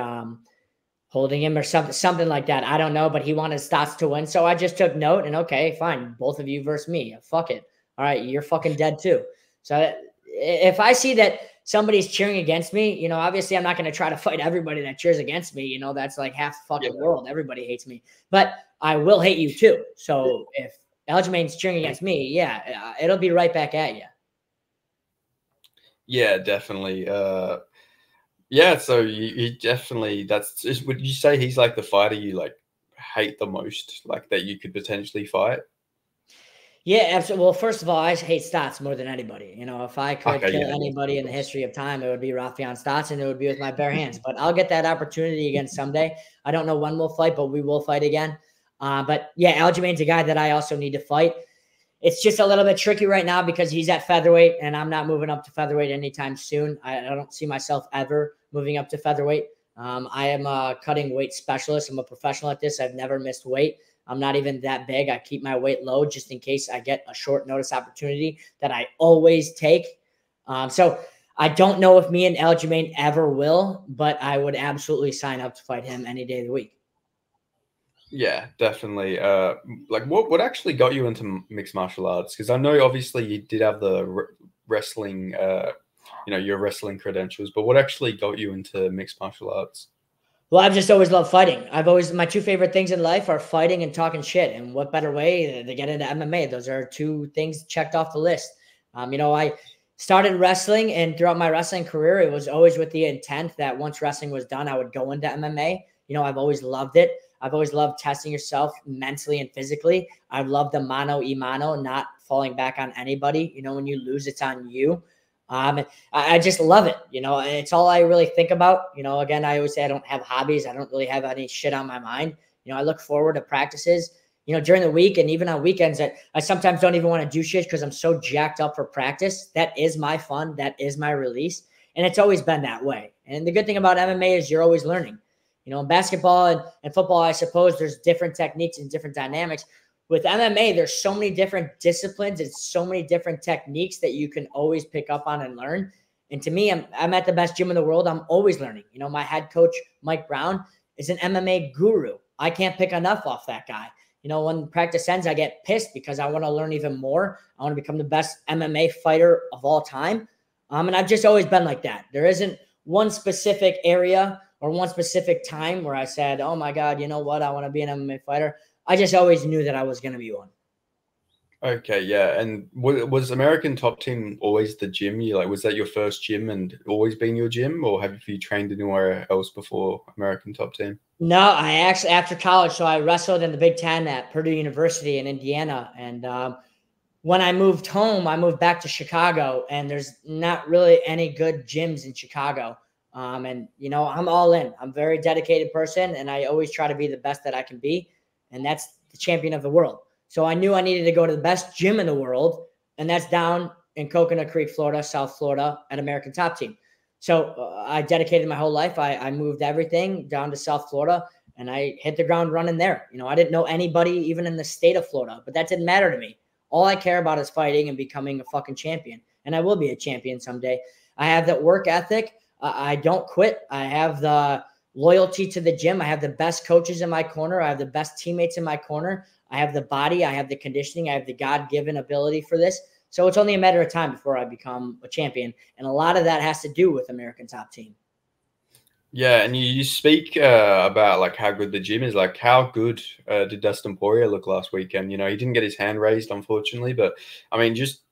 holding him or something like that. I don't know, but he wanted Stotts to win. So I just took note and okay, fine. Both of you versus me. Fuck it. All right. You're fucking dead too. So if I see that somebody's cheering against me, obviously I'm not going to try to fight everybody that cheers against me. That's like half the fucking world. Everybody hates me, but I will hate you too. So if Aljamain's cheering against me, yeah, it'll be right back at you.
Yeah, definitely. Yeah, so you definitely, would you say he's like the fighter you like hate the most, like that you could potentially fight?
Yeah, absolutely. Well, first of all, I hate Stotts more than anybody. If I could kill anybody in the history of time, it would be Rafion Stotts, and it would be with my bare hands. But I'll get that opportunity again someday. I don't know when we'll fight, but we will fight again. But yeah, Aljamain's a guy that I also need to fight. It's just a little bit tricky right now because he's at featherweight, and I'm not moving up to featherweight anytime soon. I don't see myself ever moving up to featherweight. I am a cutting weight specialist. I'm a professional at this. I've never missed weight. I'm not even that big. I keep my weight low just in case I get a short notice opportunity that I always take. So I don't know if me and Aljamain ever will, but I would absolutely sign up to fight him any day of the week.
Yeah, definitely. Like what actually got you into mixed martial arts? Because I know obviously you did have the wrestling, your wrestling credentials, but what actually got you into mixed martial arts?
Well, I've just always loved fighting. My two favorite things in life are fighting and talking shit. And what better way to get into MMA? Those are two things checked off the list. I started wrestling, and throughout my wrestling career, it was always with the intent that once wrestling was done, I would go into MMA. I've always loved it. I've always loved testing yourself mentally and physically. I've loved the mano a mano, not falling back on anybody. When you lose, it's on you. I just love it. It's all I really think about. Again, I always say I don't have hobbies. I don't really have any shit on my mind. I look forward to practices, during the week and even on weekends. I sometimes don't even want to do shit because I'm so jacked up for practice. That is my fun. That is my release. And it's always been that way. And the good thing about MMA is you're always learning. In basketball and football, I suppose there's different techniques and different dynamics. With MMA, there's so many different disciplines and so many different techniques that you can always pick up on and learn. And to me, I'm at the best gym in the world. I'm always learning. My head coach, Mike Brown, is an MMA guru. I can't pick enough off that guy. When practice ends, I get pissed because I want to learn even more. I want to become the best MMA fighter of all time. And I've just always been like that. There isn't one specific area or one specific time where I said, oh my God, you know what? I want to be an MMA fighter. I just always knew that I was going to be one.
Okay, yeah. And was American Top Team always the gym? Was that your first gym and always been your gym, or have you trained anywhere else before American Top Team?
No, I actually, after college, so I wrestled in the Big Ten at Purdue University in Indiana. And when I moved home, I moved back to Chicago, and there's not really any good gyms in Chicago. And I'm all in. I'm a very dedicated person, and I always try to be the best that I can be. And that's the champion of the world. So I knew I needed to go to the best gym in the world, and that's down in Coconut Creek, Florida, South Florida, at American Top Team. So I dedicated my whole life. I moved everything down to South Florida, and I hit the ground running there. I didn't know anybody even in the state of Florida, but that didn't matter to me. All I care about is fighting and becoming a fucking champion, and I will be a champion someday. I have that work ethic. I don't quit. I have the loyalty to the gym. I have the best coaches in my corner. I have the best teammates in my corner. I have the body. I have the conditioning. I have the God-given ability for this. So it's only a matter of time before I become a champion. And a lot of that has to do with American Top Team.
Yeah, and you speak about like how good the gym is. Like, how good did Dustin Poirier look last weekend? You know, he didn't get his hand raised, unfortunately, but I mean, just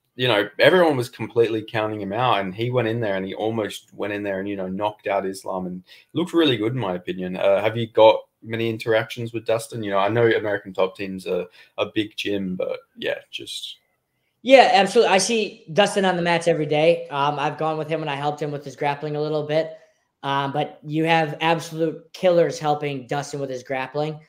everyone was completely counting him out, and he went in there and he almost went in there and knocked out Islam and looked really good in my opinion. Have you got many interactions with Dustin? You know, I know American Top Team's a big gym, but yeah, just
Yeah, absolutely. I see Dustin on the mats every day. I've gone with him and I helped him with his grappling a little bit. But you have absolute killers helping Dustin with his grappling.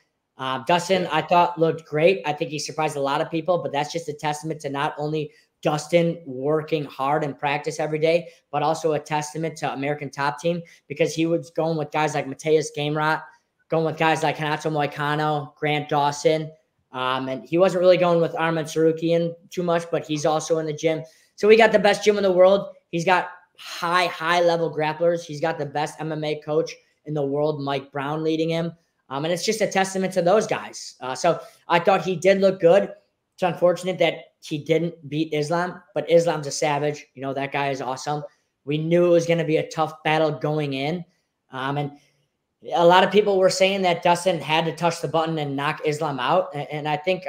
Dustin,
yeah,
I thought looked great. I think he surprised a lot of people, but that's just a testament to not only Dustin working hard and practice every day, but also a testament to American Top Team because he was going with guys like Mateus Gamerot, going with guys like Hanato Moicano, Grant Dawson. And he wasn't really going with Arman Sarukian too much, but he's also in the gym. So we got the best gym in the world. He's got high level grapplers. He's got the best MMA coach in the world, Mike Brown, leading him. And it's just a testament to those guys. So I thought he did look good. It's unfortunate that he didn't beat Islam, but Islam's a savage. You know, that guy is awesome. We knew it was going to be a tough battle going in. And a lot of people were saying that Dustin had to touch the button and knock Islam out. And I think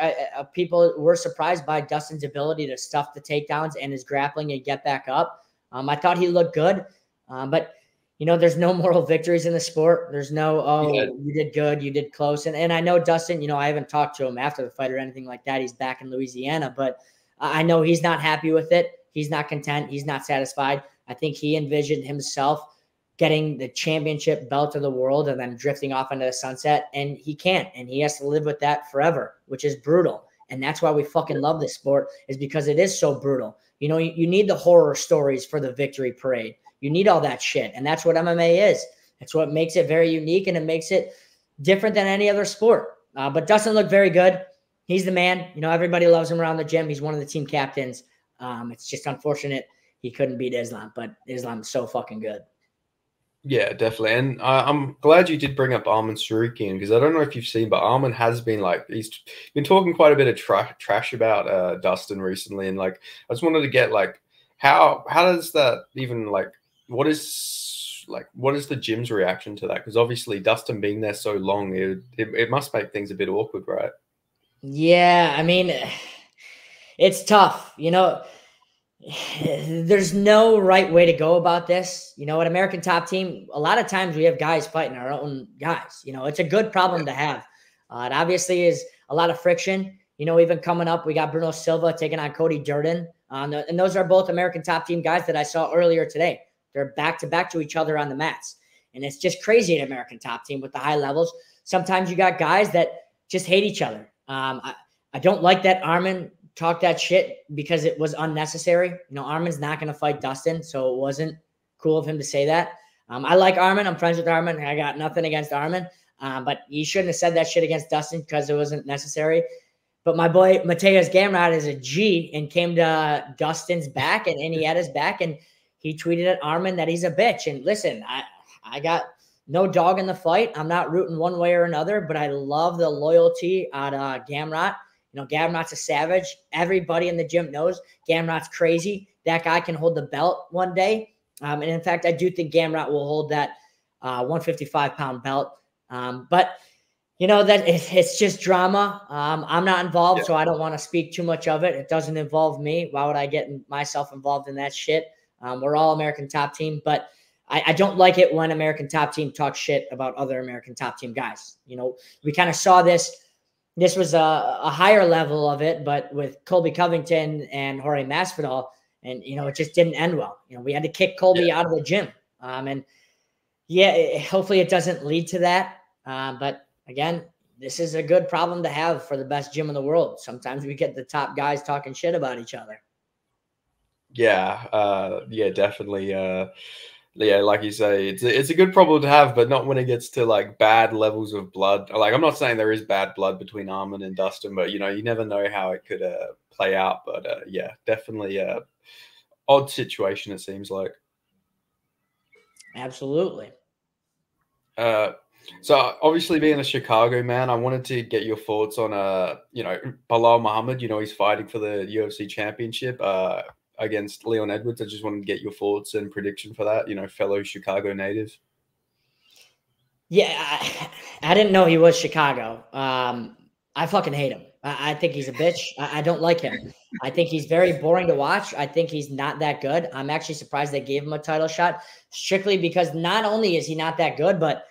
people were surprised by Dustin's ability to stuff the takedowns and his grappling and get back up. I thought he looked good. But, there's no moral victories in the sport. There's no,
yeah,
you did good, you did close. And I know Dustin, I haven't talked to him after the fight or anything like that. He's back in Louisiana, but I know he's not happy with it. He's not content. He's not satisfied. I think he envisioned himself getting the championship belt of the world and then drifting off into the sunset. And he can't. And he has to live with that forever, which is brutal. And that's why we fucking love this sport, is because it is so brutal. You need the horror stories for the victory parade. You need all that shit. And that's what MMA is. That's what makes it very unique, and it makes it different than any other sport. But Dustin looked very good. He's the man. Everybody loves him around the gym. He's one of the team captains. It's just unfortunate he couldn't beat Islam, but Islam is so fucking good.
yeah, definitely. And I'm glad you did bring up Arman Sarukian because I don't know if you've seen, but Arman has been he's been talking quite a bit of trash about Dustin recently. And I just wanted to get how does that even what is the gym's reaction to that? Because obviously Dustin being there so long, it must make things a bit awkward, right?
Yeah, I mean, it's tough. There's no right way to go about this. At American Top Team, a lot of times we have guys fighting our own guys. It's a good problem to have. It obviously is a lot of friction. Even coming up, we got Bruno Silva taking on Cody Durden. And those are both American Top Team guys that I saw earlier today. They're back to each other on the mats. And it's just crazy at American Top Team with the high levels. Sometimes you got guys that just hate each other. I don't like that Arman talk that shit because it was unnecessary. Arman's not going to fight Dustin, so it wasn't cool of him to say that. I like Arman. I'm friends with Arman. I got nothing against Arman, but he shouldn't have said that shit against Dustin because it wasn't necessary. But my boy Mateus Gamrot is a G and came to Dustin's back, and he had his back, and he tweeted at Arman that he's a bitch. And listen, I got no dog in the fight. I'm not rooting one way or another, but I love the loyalty at Gamrot. Gamrot's a savage. Everybody in the gym knows Gamrot's crazy. That guy can hold the belt one day. And in fact, I do think Gamrot will hold that 155-pound belt. But that it's just drama. I'm not involved, so I don't want to speak too much of it. It doesn't involve me. Why would I get myself involved in that shit? We're all American Top Team, but I don't like it when American Top Team talks shit about other American Top Team guys. We kind of saw this. This was a higher level of it, but with Colby Covington and Jorge Masvidal, and it just didn't end well. We had to kick Colby out of the gym, and hopefully it doesn't lead to that. But again, this is a good problem to have for the best gym in the world. Sometimes we get the top guys talking shit about each other.
Yeah, definitely. Yeah, like you say, it's a good problem to have, but not when it gets to bad levels of blood. I'm not saying there is bad blood between Arman and Dustin, but you never know how it could play out. But yeah, definitely odd situation, it seems like.
Absolutely.
So obviously being a Chicago man, I wanted to get your thoughts on Bilal Muhammad. He's fighting for the UFC championship against Leon Edwards. I just wanted to get your thoughts and prediction for that, fellow Chicago native.
Yeah, I didn't know he was Chicago. I fucking hate him. I think he's a bitch. I don't like him. I think he's very boring to watch. I think he's not that good. I'm actually surprised they gave him a title shot, strictly because not only is he not that good, but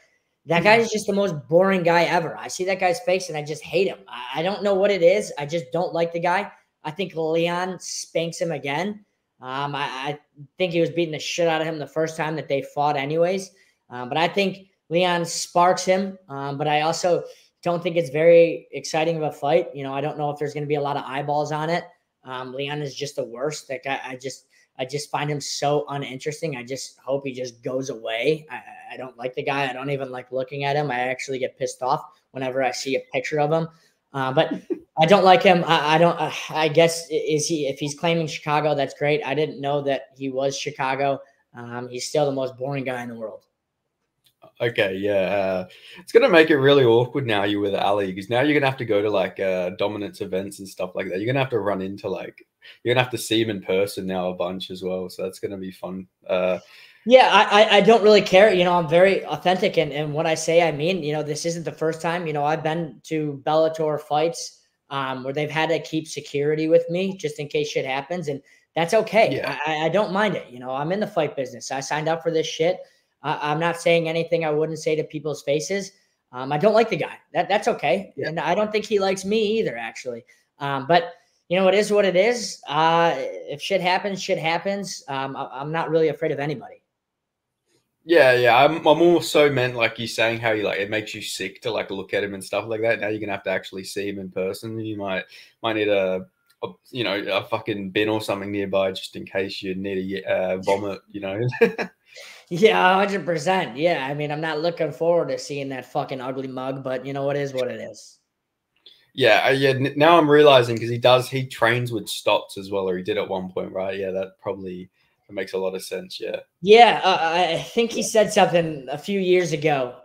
that guy is just the most boring guy ever. I see that guy's face and I just hate him. I don't know what it is. I just don't like the guy. I think Leon spanks him again. I think he was beating the shit out of him the first time that they fought anyways. But I think Leon sparks him. But I also don't think it's very exciting of a fight. You know, I don't know if there's going to be a lot of eyeballs on it. Leon is just the worst. That guy, I just find him so uninteresting. I just hope he just goes away. I don't like the guy. I don't even like looking at him. I actually get pissed off whenever I see a picture of him. But I don't like him. I don't. I guess is he? If he's claiming Chicago, that's great. I didn't know that he was Chicago. He's still the most boring guy in the world.
Okay, yeah. It's going to make it really awkward now you with Ali, because now you're going to have to go to like dominance events and stuff like that. You're going to have to run into like, you're going to have to see him in person now a bunch as well. So that's going to be fun.
Yeah, I don't really care. You know, I'm very authentic, and what I say, I mean. You know, this isn't the first time. You know, I've been to Bellator fights where they've had to keep security with me just in case shit happens, and that's okay.
Yeah.
I don't mind it. You know, I'm in the fight business. I signed up for this shit. I'm not saying anything I wouldn't say to people's faces. I don't like the guy. That's okay,
Yeah.
and I don't think he likes me either, actually. But you know, it is what it is. If shit happens, shit happens. I'm not really afraid of anybody.
Yeah. I'm more so meant like you saying how you like it makes you sick to like look at him and stuff like that. Now you're gonna have to actually see him in person. You might need a you know, a fucking bin or something nearby just in case you need a vomit. You know.
Yeah, 100%. Yeah, I mean, I'm not looking forward to seeing that fucking ugly mug, but you know, it is what it is.
Yeah. Now I'm realizing because he trains with Stotts as well, or he did at one point, right? Yeah, that makes a lot of sense. Yeah.
Yeah, I think he said something a few years ago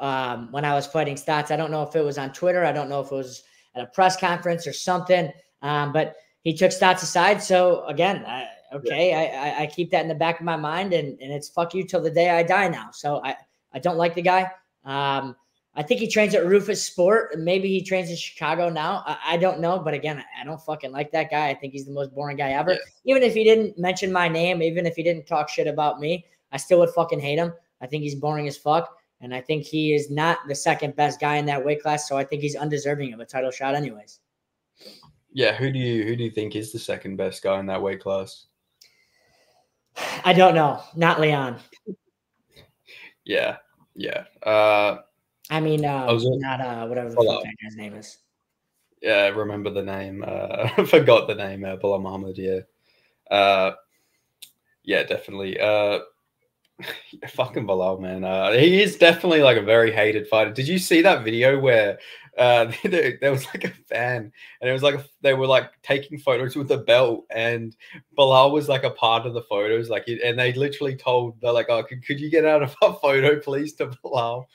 when I was fighting Stotts. I don't know if it was on Twitter. I don't know if it was at a press conference or something. But he took Stotts aside. So again, I keep that in the back of my mind, and it's fuck you till the day I die now. So I don't like the guy. I think he trains at Rufus Sport. Maybe he trains in Chicago now. I don't know. But again, I don't fucking like that guy. I think he's the most boring guy ever.
Yeah.
Even if he didn't mention my name, even if he didn't talk shit about me, I still would fucking hate him. I think he's boring as fuck. And I think he is not the second best guy in that weight class. So I think he's undeserving of a title shot anyways.
Yeah. Who do you think is the second best guy in that weight class?
I don't know. Not Leon.
Yeah.
I mean, not whatever the fuck that guy's name is.
Yeah, remember the name. I forgot the name. Bilal Muhammad. Yeah. Yeah, definitely. Fucking Bilal, man. He is definitely like a very hated fighter. Did you see that video where there was like a fan, and it was like they were like taking photos with the belt, and Bilal was like a part of the photos, and they literally they're like, "Oh, could you get out of our photo, please?" to Bilal.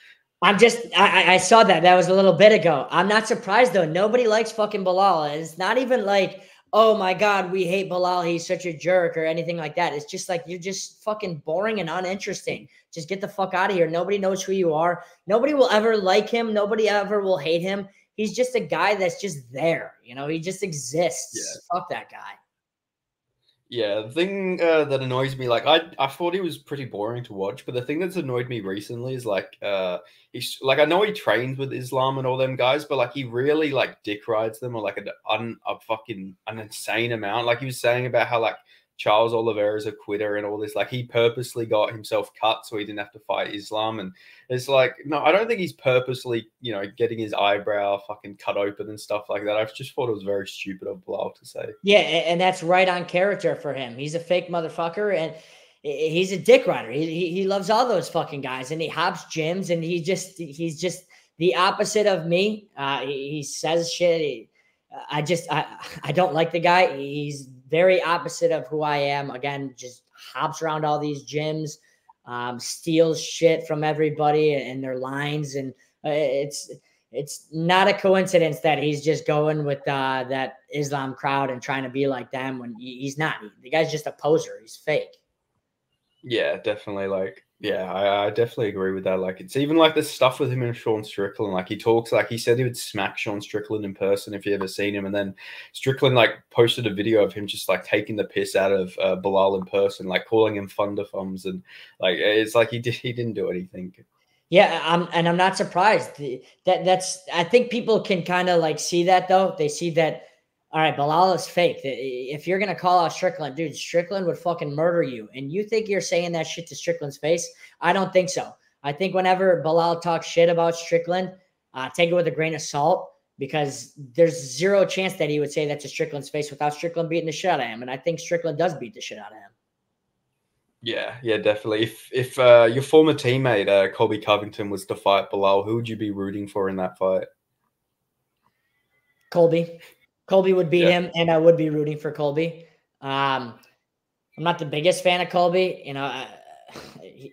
I saw that. That was a little bit ago. I'm not surprised though. Nobody likes fucking Bilal. It's not even like, oh my God, we hate Bilal. He's such a jerk or anything like that. It's just like, you're just fucking boring and uninteresting. Just get the fuck out of here. Nobody knows who you are. Nobody will ever like him. Nobody ever will hate him. He's just a guy that's just there. You know, he just exists. Yeah. Fuck that guy.
Yeah, the thing that annoys me, like I thought he was pretty boring to watch, but the thing that's annoyed me recently is like he's like, I know he trains with Islam and all them guys, but like he really like dick rides them, or like an insane amount. Like he was saying about how like Charles Oliveira's a quitter and all this. Like he purposely got himself cut so he didn't have to fight Islam. And it's like, no, I don't think he's purposely, you know, getting his eyebrow fucking cut open and stuff like that. I just thought it was very stupid of Bilal to say.
Yeah, and that's right on character for him. He's a fake motherfucker, and he's a dick rider. He loves all those fucking guys, and he hops gyms, and he's just the opposite of me. He says shit. I don't like the guy. He's very opposite of who I am. Again, just hops around all these gyms, steals shit from everybody and their lines. And it's not a coincidence that he's just going with that Islam crowd and trying to be like them when he's not. The guy's just a poser. He's fake.
Yeah, definitely. Like Yeah, I definitely agree with that. Like, it's even like the stuff with him and Sean Strickland. Like, he talks like he said he would smack Sean Strickland in person if you ever seen him, and then Strickland like posted a video of him just like taking the piss out of Bilal in person, like calling him thunder thumbs, and like it's like he didn't do anything.
Yeah, I'm not surprised. That's I think people can kind of like see that though. They see that. All right, Bilal is fake. If you're gonna call out Strickland, dude, Strickland would fucking murder you. And you think you're saying that shit to Strickland's face? I don't think so. I think whenever Bilal talks shit about Strickland, take it with a grain of salt because there's zero chance that he would say that to Strickland's face without Strickland beating the shit out of him. And I think Strickland does beat the shit out of him.
Yeah, yeah, definitely. If your former teammate Colby Covington was to fight Bilal, who would you be rooting for in that fight?
Colby. Colby would beat
Yeah,
him, and I would be rooting for Colby. I'm not the biggest fan of Colby, you know,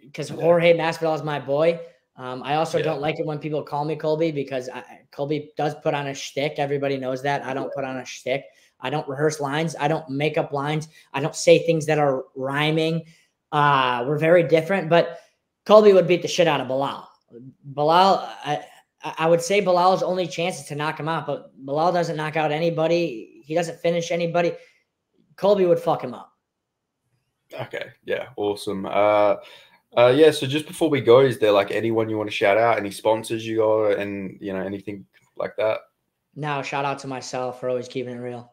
because Jorge Masvidal is my boy. I also don't like it when people call me Colby because Colby does put on a shtick. Everybody knows that. I don't put on a shtick. I don't rehearse lines. I don't make up lines. I don't say things that are rhyming. We're very different, but Colby would beat the shit out of Bilal. Bilal, I would say Bilal's only chance is to knock him out, but Bilal doesn't knock out anybody. He doesn't finish anybody. Colby would fuck him up.
Okay, yeah, awesome. Yeah, so just before we go, is there like anyone you want to shout out? Any sponsors you got, and anything like that?
Now, shout out to myself for always keeping it real.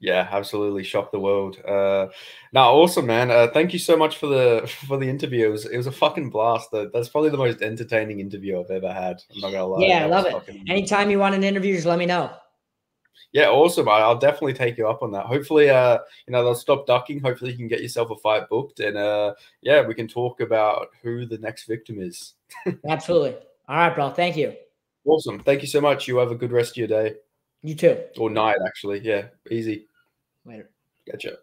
Yeah, absolutely, shock the world. Now, awesome, man. Thank you so much for the interview. It was a fucking blast. That's probably the most entertaining interview I've ever had. I'm not gonna lie.
Yeah, I
That
love
was
it.
fucking.
Anytime you want an interview, just let me know.
Yeah, awesome. I'll definitely take you up on that. Hopefully, they'll stop ducking. Hopefully, you can get yourself a fight booked, and yeah, we can talk about who the next victim is.
Absolutely. All right, bro. Thank you.
Awesome. Thank you so much. You have a good rest of your day
You too.
or night, actually. Yeah, easy.
Later.
Gotcha.